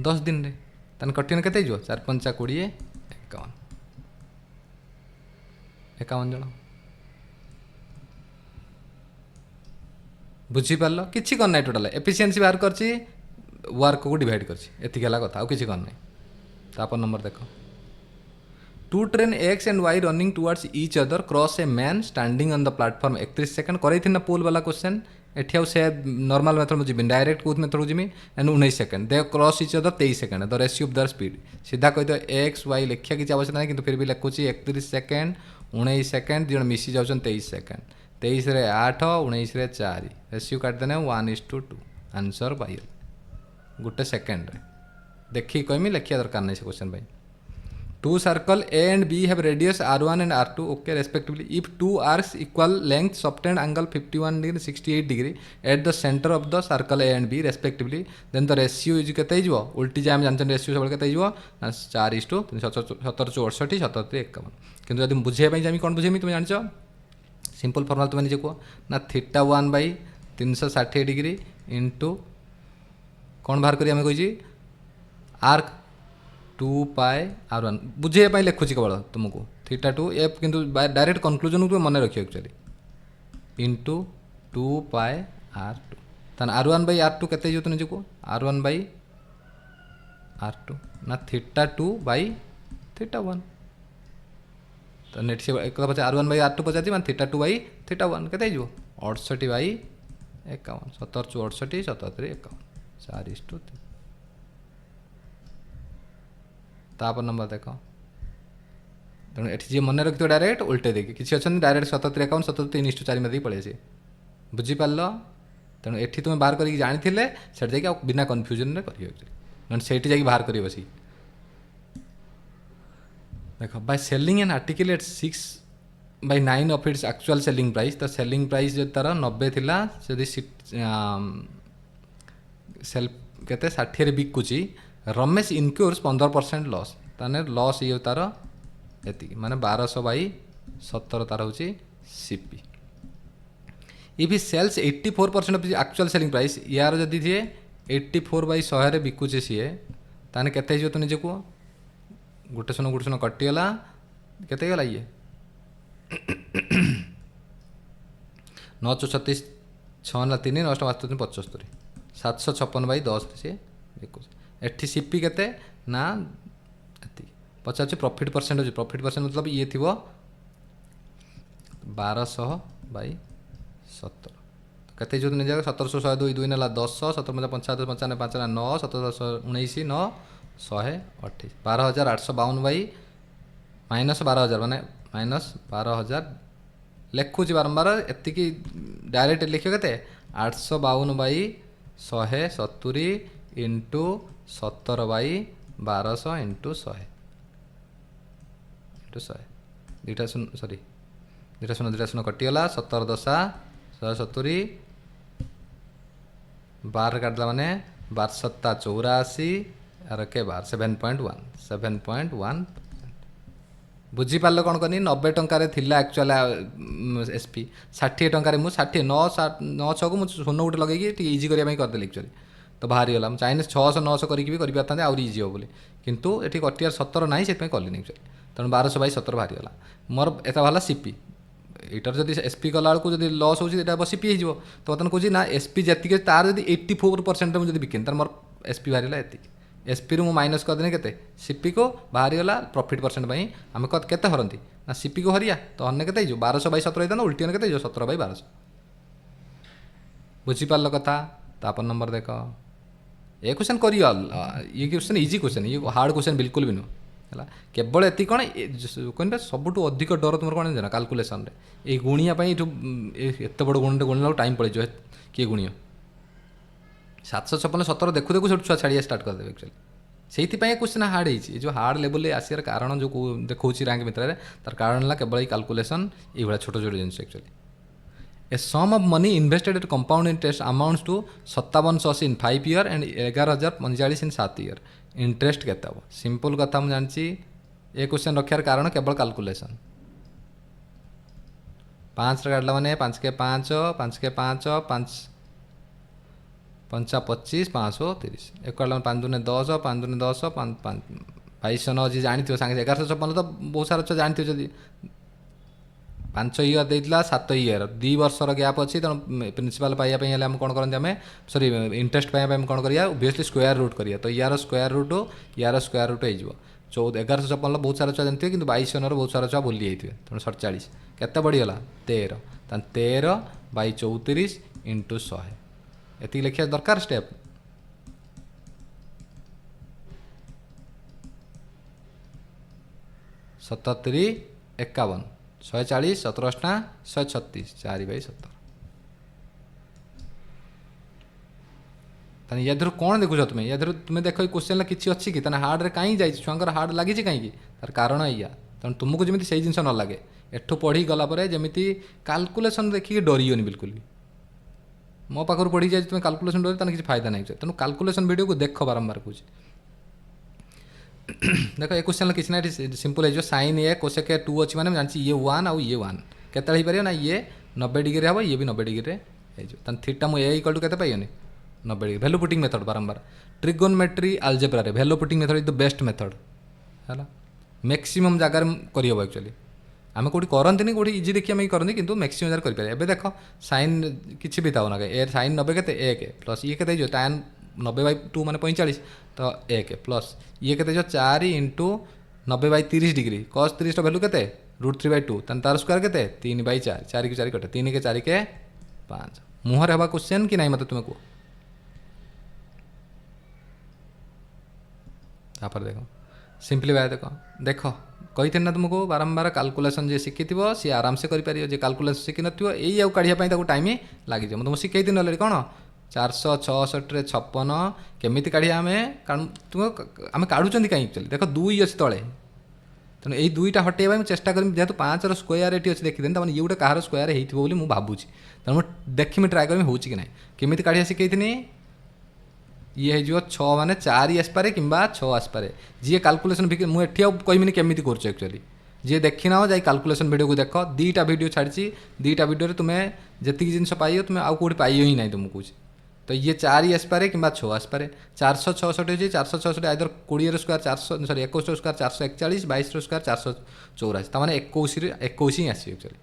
10 दिन रे तन कटिन केते जो 4 5 20 51 जन बुझी पारल किछि करना टोटाल एफिशिएंसी बाहर करछि वर्क को डिवाइड करछि एतिक हला कथा आ किछि करना तापर नंबर देखो two train X and Y running towards each other cross a man standing on the platform 31 second करई थिना पोल वाला क्वेश्चन एठी आउ से नॉर्मल मेथड में जिबी डायरेक्ट कोथ method Jimmy and 19 second they cross each other 23 second the ratio of the speed सीधा कहि दो एक्स वाई लिखिया किछि आवश्यक नहीं किंतु फिर भी लिखुछि 31 सेकंड 19 सेकंड जण मिसी जाउछन 23 सेकंड 23 रे 8 19 रे 4 रेशियो काट देने 1:2 आंसर पाइल गोटे सेकेंड देखिए कहमी लिखिया दरकार नहीं से क्वेश्चन भाई two circle A and B have radius r1 and r2 okay respectively if two arcs equal length subtend angle 51 degree 68 degree at the centre of the circle A and B respectively then the ratio is केते हिजो उल्टी जाम जानछन ratio सब केते हिजो 4:3 17 64 77 51 किंतु यदि बुझे पई जामी कोन बुझेमी तुम जानछो सिंपल फार्मूला तुम निजे को ना θ1/360 डिग्री इंटू कौन बाहर करी आम कही आर्क 2πr1 बुझे लिखुची केवल तुमको θ2 ए किंतु डायरेक्ट कनक्लूजन को मन रखियो एक्चुअली इंटू 2πr2 तान r1/r2 केते जो तुम निजको r1/r2 ना θ2/θ1 तो नेट से एक पचा r1/r2 पचाती मान θ2/θ1 केते जो 68/51 77 68 77 51 4:3 तापर नंबर देख तेणु ये जी मन रखिथ डायरेक्ट उल्टे देखिए किसी अच्छा डायरेक्ट 77 51 77 3:4 में पड़े सी बुझीपार तेणु ये तुम बाहर करके जानी से बिना कन्फ्यूजन कर से बाहर कर बस देख by selling an article at 6/9 of its actual selling price तो सेलिंग प्राइस जो तार 90 थिला जदि सेल केते 60 रे बिकुची रमेश इनक्योर्स 15% लॉस ताने लॉस ये तार एति माने 1200/17 तार होची CP if he sells 84% of actual selling price यार जदि जे 84/100 रे बिकुची सीए ताने केते जो तो निजे को गोटे सुन कटिगला केते गला ये 934 6 3 9 5 75 756/10 से बिकुछ एठी सीपी केते ना पचार प्रॉफिट परसेंट हो प्रॉफिट परसेंट मतलब ये थी 1200/17 केते जो नहीं जाएगा 1700 2 2 ना 10 17 55 55 5 9 17 19 9 128 12852 माइनस 12000 माने माइनस 12000 लिखुची बारंबार एति डायरेक्ट लिख के 852/170 इंटू 17/1200 इंटू 100 इंटू 100 दुटा शून सॉरी दुटा शून कटिगला 17 10 170 12 काटला माने 12 7 84 आर के बार 7.1 बुझीपार कौन करनी 90 टकर एक्चुअल एसपी 60 टकर मुझे 60 9 9 6 को मुझे सोन गोटे लगे इजी करने करदेली एक्चुअली तो बाहरी गला चाइनीज 600 900 करके भी कर आउरी इजी हो बोली किंतु ये कटियार 17 ना से कलिनी एक्चुअली तेणु 1200/17 बाहरी गला मोर एत बाहर सीपी इटर जब एसपी कला को जब लस हो सीपी हो तो बर्तमान कौन ना एसपी जी तार जब 84% मुझे बिकेन तर मोर एसपी बाहर एति एसपी रु माइनस करदेने के सीपी को बाहरी गला प्रॉफिट परसेंट आम के हरती ना सीपी को हरिया तो अन्य के 1200/17 होता ना उल्टी के 17/1200 बुझीपार कथा तापर नंबर देख ये क्वेश्चन कर ये क्वेश्चन इजी क्वेश्चन ये हार्ड क्वेश्चन बिल्कुल भी नुह है केवल एति कौन कहते सबुठ अधिक डर तुम कौन जाना काल्कुलेसन ये गुणिया एत बड़ गुणटे गुणला टाइम पड़े किए गुणिया 756 17 देखु देखु सब छुआ छाड़िया स्टार्ट करदे एक्चुअली से क्वेश्चन हार्ड है जो हार्ड लेवल आसार कारण जो देखा रैंक मित्र तार कारण है केवल कैलकुलेसन ये छोट छोट जिन actually a sum of money invested at compound interest amounts to 5780 in 5 year and 11045 in 7 year interest केते हम सिंपल कथा मुझे जानची ये क्वेश्चन रखार कारण केवल कैलकुलेसन 5 काटला माने 5 के 5 5 के 5 5 5 25 530 एक काटला 5 दूने 10 5 दूने 10 5 5 2209 जी जानी सांगे 1156 तो बहुत सारा अच्छा जानी जब 5 ईयर देता 7 ईयर 2 वर्षर गैप अच्छी तेणु प्रिंसिपाल पाइबापी आम कौन करते आम सॉरी इंटरेस्ट पाइबापी कौन करिया ओबियसली स्क्वायर रूट करिया तो यार स्क्वायर रूट यार स्क्वायर रूट हो 1156 बहुत सारा छुआ जानते कि 2209 बहुत सारा छुआ भूली जाइए तेणु 47 केते बढ़ीगला 13 13/34 इंटू 100 ये लिखा दरकार स्टेप सतहत्तरी 51 140 17 136 4/17 या कौन देखुच तुम्हें या तुम्हें देख क्वेश्चन किसी अच्छी कि हार्ड कहीं जाए छुआर हार्ड लगी कहीं तार कारण या तेणु तुमको जमी से जिन न लगे एठू पढ़ी गलापर जमी काल्कुलेसन देखिए डरियोनी बिल्कुल भी मो पाखर पढ़ी जाए तुम्हें काल्कुलेसन डर किसी फायदा नहीं तेणु काल्कुलेसन वीडियो को देख बारंबार कौच देख ये क्वेश्चन किसी ना सिंपल हो साइन ए कोसेक 2 अच्छी मैंने जानची ये 1 आउ ये 1 केते हो पार ना ये 90 डिग्री हम ये भी 90 डिग्री हो थीटा मुझे इक्वल टू के पाइनि 90 डिग्री वैल्यू पुटिंग मेथड बारंबार trigonometry algebra value putting method is the best method है मैक्सिमम जगार करहब एक्चुअली आम कौटी करती कौटी इजी देखिए आम करती कि मैक्सिमम जगह करें एवं देख साइन किसी भी था ना ए साइन 90 के 1 प्लस ये के tan 90/2 माने 45 तो 1 प्लस ये के 4 इंटू 90/30 डिग्री cos 30 वैल्यू के √3/2 तार स्क्वायर के 3/4 4 के 4 कटे 3 के 4 के 5 मुहर हवा क्वेश्चन कि नहीं मत तुम्हें को तापर देखो सिंप्लीफाई देख देख कही ना तुमको बारंबार कैलकुलेशन जे शिखी सी आराम से कर जे कैलकुलेशन शिखी नई आउ काढ़ा टाइम लगे मुझे तुमको शिखई दिन अलरेडी कौन 466 56 केमी काढ़िया आम कारण तुम आम काढ़ुं कहीं एक्चुअली देख 2 अच्छी तले तेणु यही 2टा हटेवा मुझे चेष्टा करी जेहतु 5 स्क्वायर ये अच्छी देखीदेनि तमें ये गोटे कहार स्क्वायर हो मुझे भावुँ तेणु मुझे देखी ट्राए करी हो कि ना केमी काढ़िया शिखई ये हो 6 माने 4 ही आसपे कि 6 आसपे जी कैलकुलेशन मुझे कहमी केमी कर एक्चुअली जी देखी ना जा कैलकुलेशन वीडियो को देख 2टा वीडियो छाड़ी 2टा वीडियो तुम्हें जी जिन पाइयो तुम्हें आउ कौट पाइयो ही ना तुमको तो ये 4 ही आसपे कि 6 आसपे 466 अच्छी 466 आइदर 20 स्क्वायर 400 सरी 21 स्क्वायर 441 22 स्क्वायर 484 तमाने 21 ही आस एक्चुअली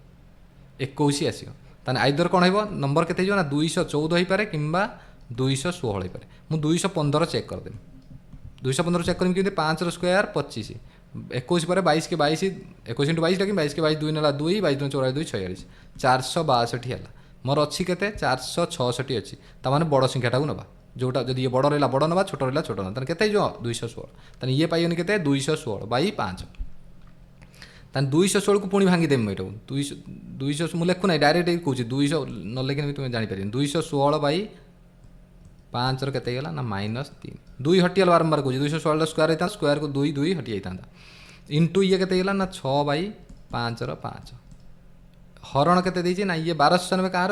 21 ही आसो आइदर कौन हो नंबर के ना 214 हो पारे कि 216 हो पारे मुझे 215 चेक करदेवी 215 चेक करी कि 5 स्क्वायर 25 21 पर 22 के 22 21 इंटू 22 लगे 22 के 22 2 ना 2 22 2 44 2 46 462 है मोर अच्छी के 466 अच्छी तमाने बड़ संख्याटा को नवा जोटा जब ये बड़ रहा बड़ नवा छोट रहा छोट ना के 216 तेना ये पाइनि के 216 बाई 5 तेना 216 को पुणी भांगी देवी मुझे 200 मुझे लिखु ना डायरेक्ट कौच 200 न लिखिन भी तुम्हें जापर 216 बाई 5 के ना -3 2 हटिगला बारंबार कौच 216 स्क्वायर होता स्क्वायर को 2 2 हटि जाता इंटू ये के ना 6 बाई 5 5 हरण के ना ये 1296 कहार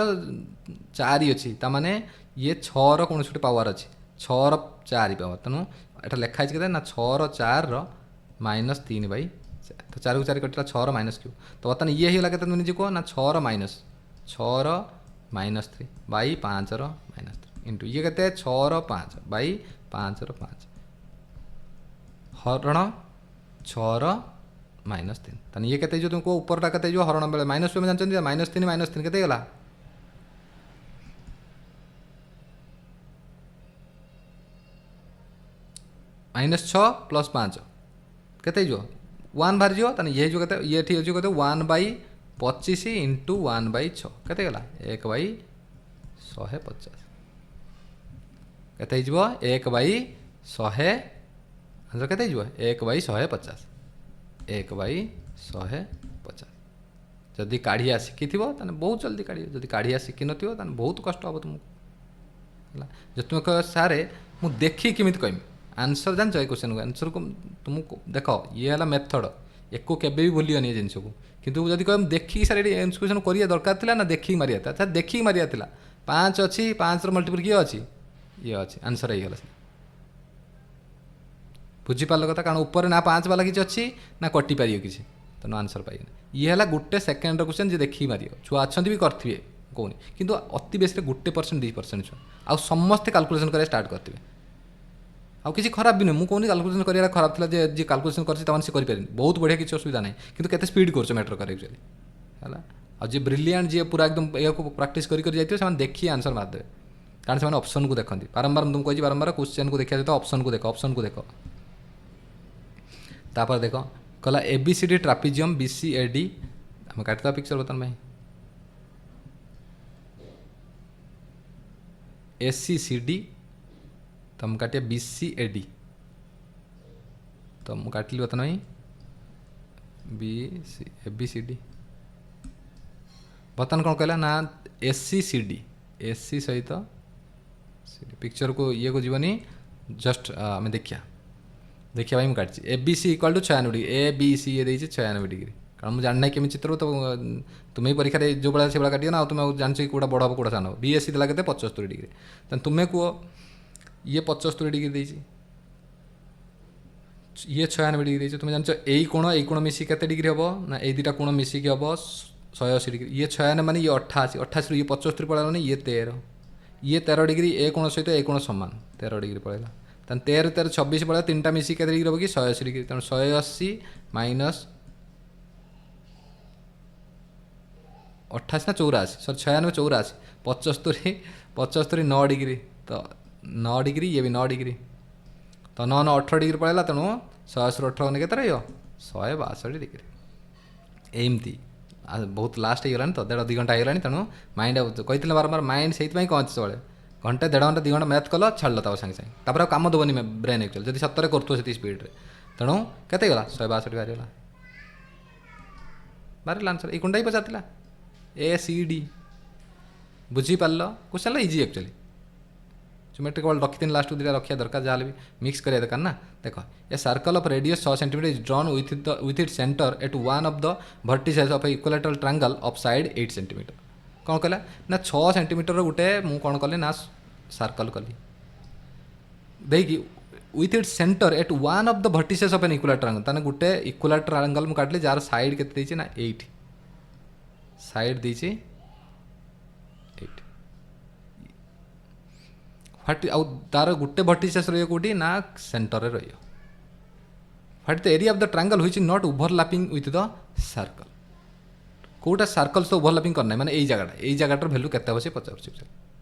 4 ही अच्छी ताने ये 6 कौन गोटे पावर अच्छी 6 4 पावर तेणु एटा लिखाई के ना 6 4 -3 बाई तो 4 को 4 कटिला 6 -3 तो बर्तमान ये होगा के निजे कह ना 6 -3 बाई 5 -3 इंटू ये के 6 5 बाई 5 5 हरण 6 -3 तानी ये के जो तुमको ऊपरटा के जो हरण बेले माइनस में जानते -3 के गला -6 + 5 के 1 बाहर जो तानी ये जो के ये ठीक अच्छे कहते 1/25 इंटू 1/6 के गला 1/150 के 1/100 आंसर के 1/150 1/150 जदि काढ़िया शिखी बहुत जल्दी काढ़ जदि काढ़िया शिखी न बहुत कष्ट हम तुमको जो तुम कह सारे मुझे देखी केमी कहमी आंसर जान क्वेश्चन को आंसर को तुमको देख ये है मेथड एको केबे भी भूलियनि जिन को किंतु जदि कह देखी सारे क्वेश्चन करिया दरकार था ना देखी मारिया था देखी मारिया था 5 अच्छी 5 मल्टीपल किए अच्छी ये अच्छी आंसर हो गला बुझीपार कथा कारण ऊपर ना 5 वाला किसी अच्छी ना कटि पार किसी तेना आंसर पाइए ये है गोटे सेकेंड क्वेश्चन जी देखी मार छुआ अच्छा भी करेंगे कौन कि अति बेस 1% 2% छुआ आ समस्ते कैलकुलेशन करा स्टार्ट करेंगे आउ किसी खराब भी नहीं मुझे कैलकुलेशन करा खराब था जी कैलकुलेशन कर बहुत बढ़िया किसी असुविधा नहीं कि केते स्पीड कर मैटर कर एक्चुअली है आज जी ब्रिलियंट जी पूरा एकदम या प्राक्ट कर देखिए आंसर मारदे कारण से ऑप्शन को देखते बारंबार तुम कही बारंबार क्वेश्चन को देखा ऑप्शन को देख तापर देख कहला ABCD ट्रापिजियम BCAD आम काटता पिक्चर बर्तमान भाई ACCD तो हम काटिया BCAD तो मुझे काटली बर्तमान भाई ABCD बर्तमान कौन कहला ना SCCD SC सहित पिक्चर को ये को जीवनी जस्ट आम देखिया देखिए भाई मुझे काटची ABC = 96 डिग्री ABC ये देती 96 डिग्री कारण मुझे जानना केमी चित्र तो तुम्हें परीक्षा जो भाई से काटिए ना तुम्हें जान कि कौटा बड़ हम कौटा सान BSc देला के 75 डिग्री तेना तुम्हें कह ये 75 डिग्री देती ये 96 डिग्री तुम्हें जान यही कोण मिसी के डिग्री हम ना ये 2टा कोण मिसिक हम 180 डिग्री ये 96 माने ये 88 88 ये 75 पड़ा ये 13 ये 13 डिग्री ए कोण सहित ए कोण सामान 13 डिग्री पड़ेगा तेना 13 13 26 पड़ा 3टा मिसी के डिग्री हम कि 180 डिग्री तेना 180 माइनस 28 ना 84 सर 96 84 75 9 डिग्री तो 9 डिग्री ये भी 9 डिग्री तो 9 9 18 डिग्री पड़ेगा तेणु 180 18 के रही 162 डिग्री एमती बहुत लास्ट हो गलानी तो 1.5 घंटा हो गलानी तेणु माइंड कही बारंबार माइंड से कहते सब घंटे 1.5 घंटा 2 घंटा मैथ कल छाड़ ता सागे सागे कम देवनी ब्रेन एक्चुअली जब सतरे कर स्पीड तेणु केते गला 162 बाहरीगला बाहर आंसर ये कोनटा ही पचार ए सी डी बुझीपार क्वेश्चन इजी एक्चुअली ज्योमेट्री केवल रखी लास्ट दुटा रखा दरकार जहाँ भी मिक्स करिया दरकार ना देख a circle of radius 6 centimetre is drawn with it centre at one of the vertices of equilateral triangle of side 8 centimetre कौन कहला ना 6 सेंटीमीटर गोटे मु कौन कली ना सर्कल कली देखिए with it centre at one of the vertices of an equilateral triangle ताने गोटे इक्विलेटरल ट्रायंगल मु काटली जार साइड केते देछि ना 8 साइड देछि 8 फाटी आउ तार गोटे वर्टिसेस रहियो कोठी ना सेंटर रे रहियो फाट the area of the triangle which is not overlapping with the circle कोटा सर्कल तो ओवरलैपिंग करना माने एई जगह वैल्यू केते हो से पचार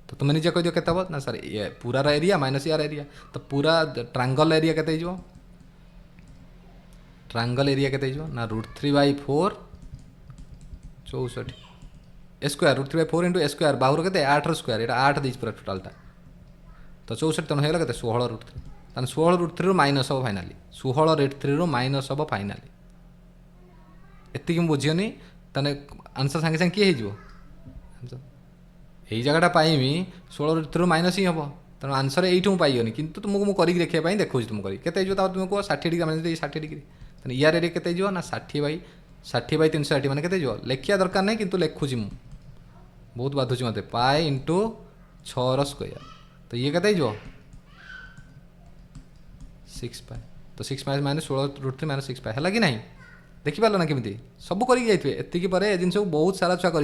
तो तुम निजे कह दियो केते हो ना सर ये पूरा एरिया माइनस यार एरिया तो पूरा ट्रायंगल एरिया केते हो ट्रायंगल एरिया केते हो ना √3/4 64 स्क्वायर √3/4 इंटू स्क्वायर बाहुर केते 8 स्क्वायर एटा 8 देछ पूरा टोटलटा तो 64 तन होगा केते 16√3 तान 16√3 माइनस हम फाइनाली 16√3 माइनस हम फाइनाली एतिक बुझियोनी ताने आंसर संगे संगे किए हो यही जगहटा पाइमी 16√3 माइनस ही हम तेणु आंसर यही पाइबनी कितु तुमको मुझे देखा देखा तुम करते तुम कह 60 डिग्री माइनस 60 डिग्री तेना यार एरिया केते ना 60/360 मैंने केते लिखा दरकार नहीं किंतु लिखुची मु बहुत बाधुची मत पाए इंटू 6 स्क्वायर तो ये केते 6 पाए तो 6 माइनस 16√3 माइनस 6 पाए है कि नहीं देखिपार ना केमी सब करके पर जिन बहुत सारा छुआ कर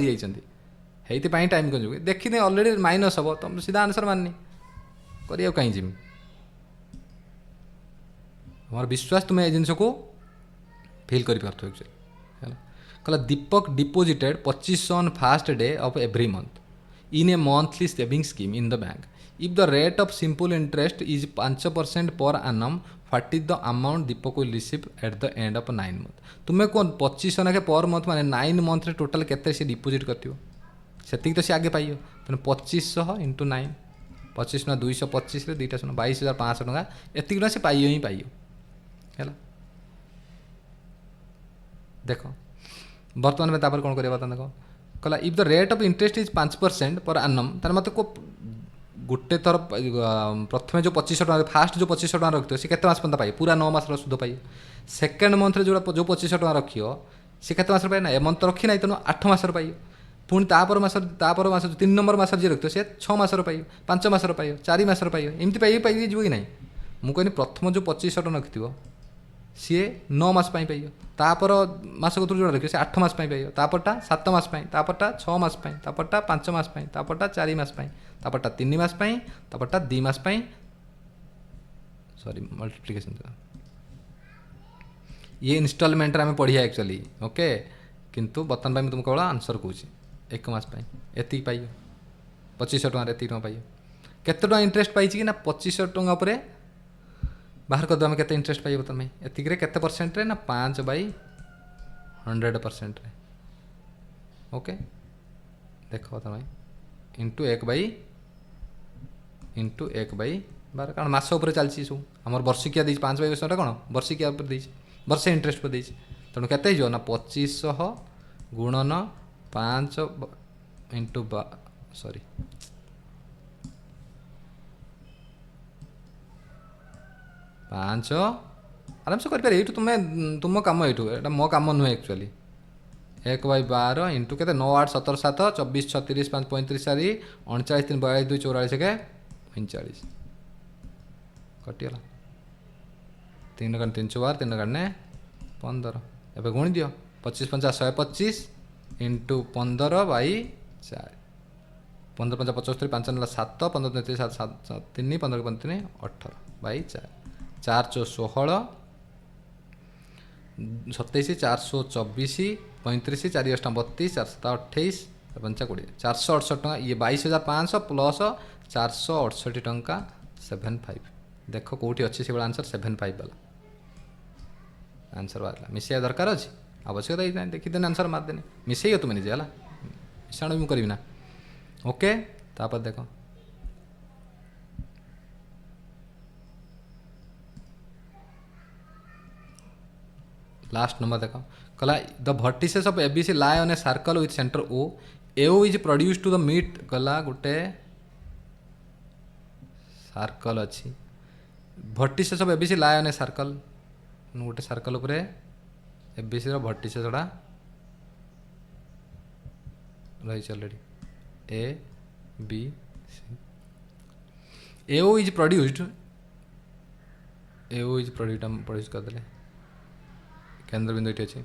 टाइम कंज्यूम देखी अलरेडी माइनस हम तुम सीधा आंसर माननी कर कहीं जिमी हमार विश्वास तुम्हें जिन को फिल कर कहला Deepak deposited 2500 on first day of every month in a monthly saving scheme in the bank if the rate of simple interest is 5% per annum what is the amount Deepak will receive at the end of 9 month तुम्हें कौन 2500 ना per month माने 9 month रे total केते से deposit करथियो सेतिक तो से आगे पाइयो तेना 2500 इंटू 9 25 ना 225 रे दुईटा सुना 22,500 टका एतिक ना से पाइयो ही पाइयो है देख बर्तमान में तापर कौन करिया देखो कहला if the rate of interest is 5% per annum तार मत को गोटे थर प्रथम जो 2500 टका फास्ट जो 2500 टका रखियो से केते मास पर्यंत पाइयो पूरा 9 मास सुध पाइयो सेकेंड मंथ रे जो 2500 टका रखियो से केते मास पाइयो ना ए मंथ रखी ना तेणु 8 मास पाइयो पुणी तापर मास 3 नंबर मास जी रखियो से 6 मास पाइयो 5 मास पाइयो 4 मास पाइयो एमती पाइयो जी कि ना मुझे कहनी प्रथम जो 2500 टका रखिथि सी 9 मास पाइयो तापर मास कतुर जो रखियो से 8 मास पाइयो तापरटा 7 मास तापरटा 6 मास तापरटा 5 मास तापरटा 4 मास तापरटा 3 मास तापरटा 2 मास सॉरी मल्टीप्लिकेशन ये इंस्टॉलमेंट आम पढ़िया एक्चुअली ओके किंतु बर्तमान तुमको केवल आंसर कौन 1 मास एति पाइयो 2500 टका एति पाइयो केते टका इंटरेस्ट पाइछि कि ना 2500 टका उपरे बाहर कर आम केते इंटरेस्ट पाइयो तुम एतिक केते परसेंट रे ना 5/100% रे ओके देखो तुम इंटू 1/12 कारण मास उपर चलती सब आम वर्षिकिया 5/100 कौन वर्षिकिया वर्षे इंटरेस्ट पर देती तेणु केते हो ना 2500 गुणन 5 इंटू सॉरी 5 आराम से कर ये तुम्हें तुम काम ये मो काम नुहे एक्चुअली 1/12 इंटू के 9 8 17 7 24 36 5 35 4 39 3 42 2 44 के 45 कटिगला 3 गण 3 4 3 गण 15 एवं गुणी दियो 25 50 125 इंटू 15/4 15 5 75 5 9 7 15 3 7 7 3 15 3 18/4 4 4 16 27 424 35 4 8 32 4 7 28 5 20 468 टका ये 22,500 प्लस 468 टका 75 देख कौटी अच्छी से आंसर 75 वाला आंसर बाहर मिसैया दरकार अच्छे आवश्यकता देखीदेने आंसर मारदेने मिसैयो तुम्हें निजे है मिशाण भी करी ना ओके तापर देख लास्ट नंबर देख कहला the vertices of ABC lie on a circle with centre O AO is produce to the meet कहला गोटे सर्कल अच्छी vertices of ABC lie on a circle गोटे सर्कल उपरे एबीसी रो भर्टिसेस टा रही already A B C AO is produced produce करदे केंद्र बिंदु ये अच्छे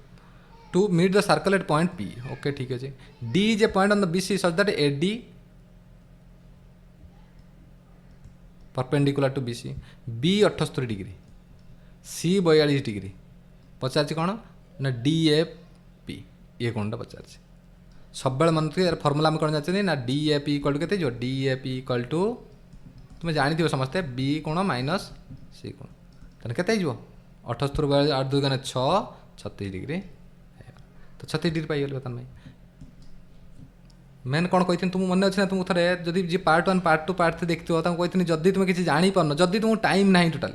to meet the circle at point P okay ठीक अच्छे D is a point on the B C such that A D perpendicular to B C B 78 degree C 42 degree पचार कौन ना डी ए पी ये कौन पचार सब मन रखिए फर्मुला आम कौन जानते ना D A P equal to के जो D A P equal to तुम्हें जानी समस्ते बी कोण माइनस सी कोण तेना के 78 8 2 गुणे 6 36 डिग्री तो 36 डिग्री पाइगल बर्तमान भाई मेन कौन कही तुम मन अच्छे ना तुमको थे जब जी पार्ट 1 पार्ट 2 पार्ट 3 देखते कही जदि तुम किसी जापार जदि तुमको टाइम ना टोटाल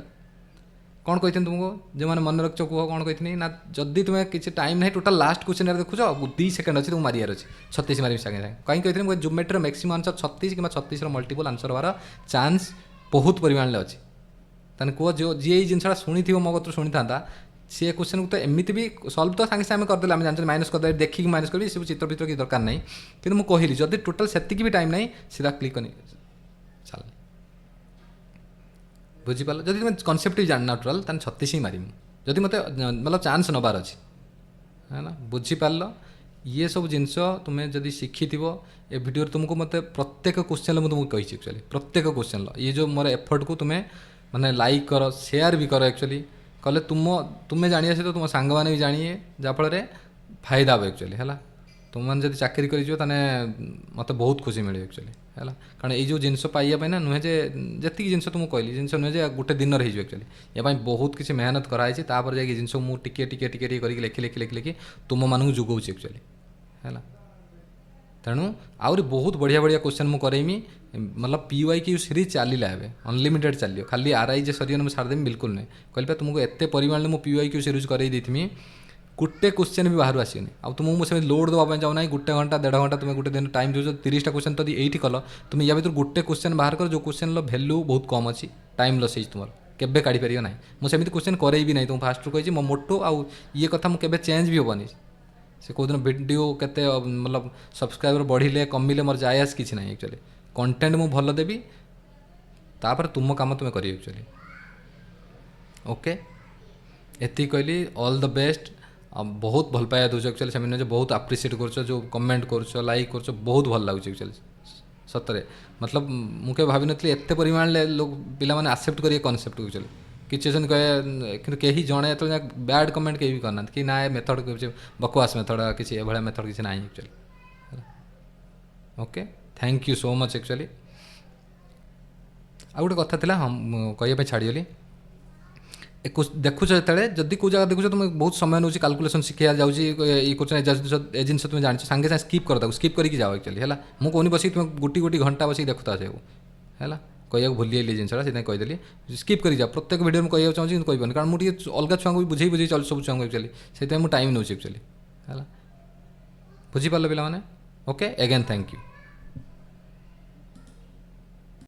कौन कही तुमको जो मैंने मन रख कह कौन कही ना जदि तुम्हें किसी टाइम ना टोटाल लास्ट क्वेश्चन देखुच 2 सेकेंड अच्छी तुमको मारियार अच्छे 36 मारे सागे सागे कहीं कही ज्योमेट्री मैक्सिमम आंसर 36 कि 36 मल्टीपल आंसर हमार चान्स बहुत परिमाण में अच्छी तेने कह जो जी ये जिनसा शुणी थी मो कत शुणी था सी क्वेश्चन को तो एमती भी सल्व तो सागे सागे करदे आम जानते माइनस करदे देखिक माइनस करी सब चित्र चित्र की दरकार नहीं कि मुझे कहली जदि टोटाल से भी टाइम नहीं सीधा क्लिक करनी चल बुझीपार जब तुम कनसेप्ट भी जानना टोटाल तेज 36 ही मारी जदि मत मतलब चान्स नबार अच्छी है ना बुझीपार ये सब जिनस तुम्हें जब शिखी ए वीडियो तुमको मत प्रत्येक क्वेश्चन मुझे तुमको कही एक्चुअली प्रत्येक क्वेश्चन ये जो मोर एफर्ट को तुम्हें माने लाइक कर शेयर भी कर एक्चुअली कले तुम्हें जानी तो तुम सांग मैंने भी जानिए जहाँफल फायदा हे एक्चुअली है तुम जब चाकरी कर मत बहुत खुशी मिले एक्चुअली है कारण ये जिनस पाइबा ना नुहे जी जिन तुमको कहली जिन नुहे गोटे दिन रही एक्चुअली ये बहुत किसी मेहनत कराई तापर जाए जिन मुझे टिके टिके टिके टिके करके लिखी लिखी लिखी लिखी तुम मानू जुगाऊँ एक्चुअली है तेणु आहरी बहुत बढ़िया बढ़िया क्वेश्चन मुझे करेमी मतलब पीवाई क्यू सीरीज चलला है अनलिमिटेड चलो खाली आरआई जे सर मुझे सारदेमी बिल्कुल नहीं कहली तुमको एत परिमाण में पीवाई क्यू सीरीज करमी गोटे क्वेश्चन भी बाहर आसनी आ तुमको मुझे लोड देवाई चाहूना गोटे घंटा 1.5 घंटा तुम गोटे दिन टाइम दो 30टा क्वेश्चन तो ये कल तुम या भर गोटे क्वेश्चन बाहर कर जो क्वेश्चन भैल्यू बहुत कम अच्छी टाइम लस तुम केवे काढ़ी पार ना मुझे क्वेश्चन करें भी ना तुम फास्ट कही मो मोटो आउ ये कथा मुझे चेंज भी हेनी से कौन वीडियो केते मतलब सब्सक्राइबर बढ़िले कमिले मोर जायस किसी ना एक्चुअली कंटेंट मु भल देवी तापर तुम काम तुम्हें करी एक्चुअली ओके एति कहली ऑल द बेस्ट बहुत भल पाया दूस एक्चुअली से जो बहुत आप्रिसीएट कर जो कमेंट कर लाइक कर बहुत भल लगे एक्चुअली सतरे मतलब मुझे भावी नी एत परिमाण लोग पिला माने एक्सेप्ट करिए कॉन्सेप्ट एक्चुअली किसी कहे कि कहीं जड़े तो बैड कमेंट कहीं भी करना कि ना मेथड बकवास मेथड किसी भाया मेथड किसी ना actually okay thank you so much actually आ गोटे कथा था हम कहवाई छाड़गली देखुच जो जदि कौ जगह देखुच तुम बहुत समय नौ कैलकुलेशन शिखा जाऊँगी ये जिन तुम जान सागे सागे स्किप कर स्किप करके जाओ एक्चुअली है मुझे कहनी बस तुम गोटी घंटा बस देखुता से है कह भूली जिनसा से कहीदेली स्किप कर जाओ प्रत्येक वीडियो में कह चाहूँगी कहीपन कारण मुझे अलग छुआ भी बुझे बुझे चल सब छुआ एक्चुअली से टाइम नौ एक्चुअली है बुझीपार पे ओके अगेन थैंक यू।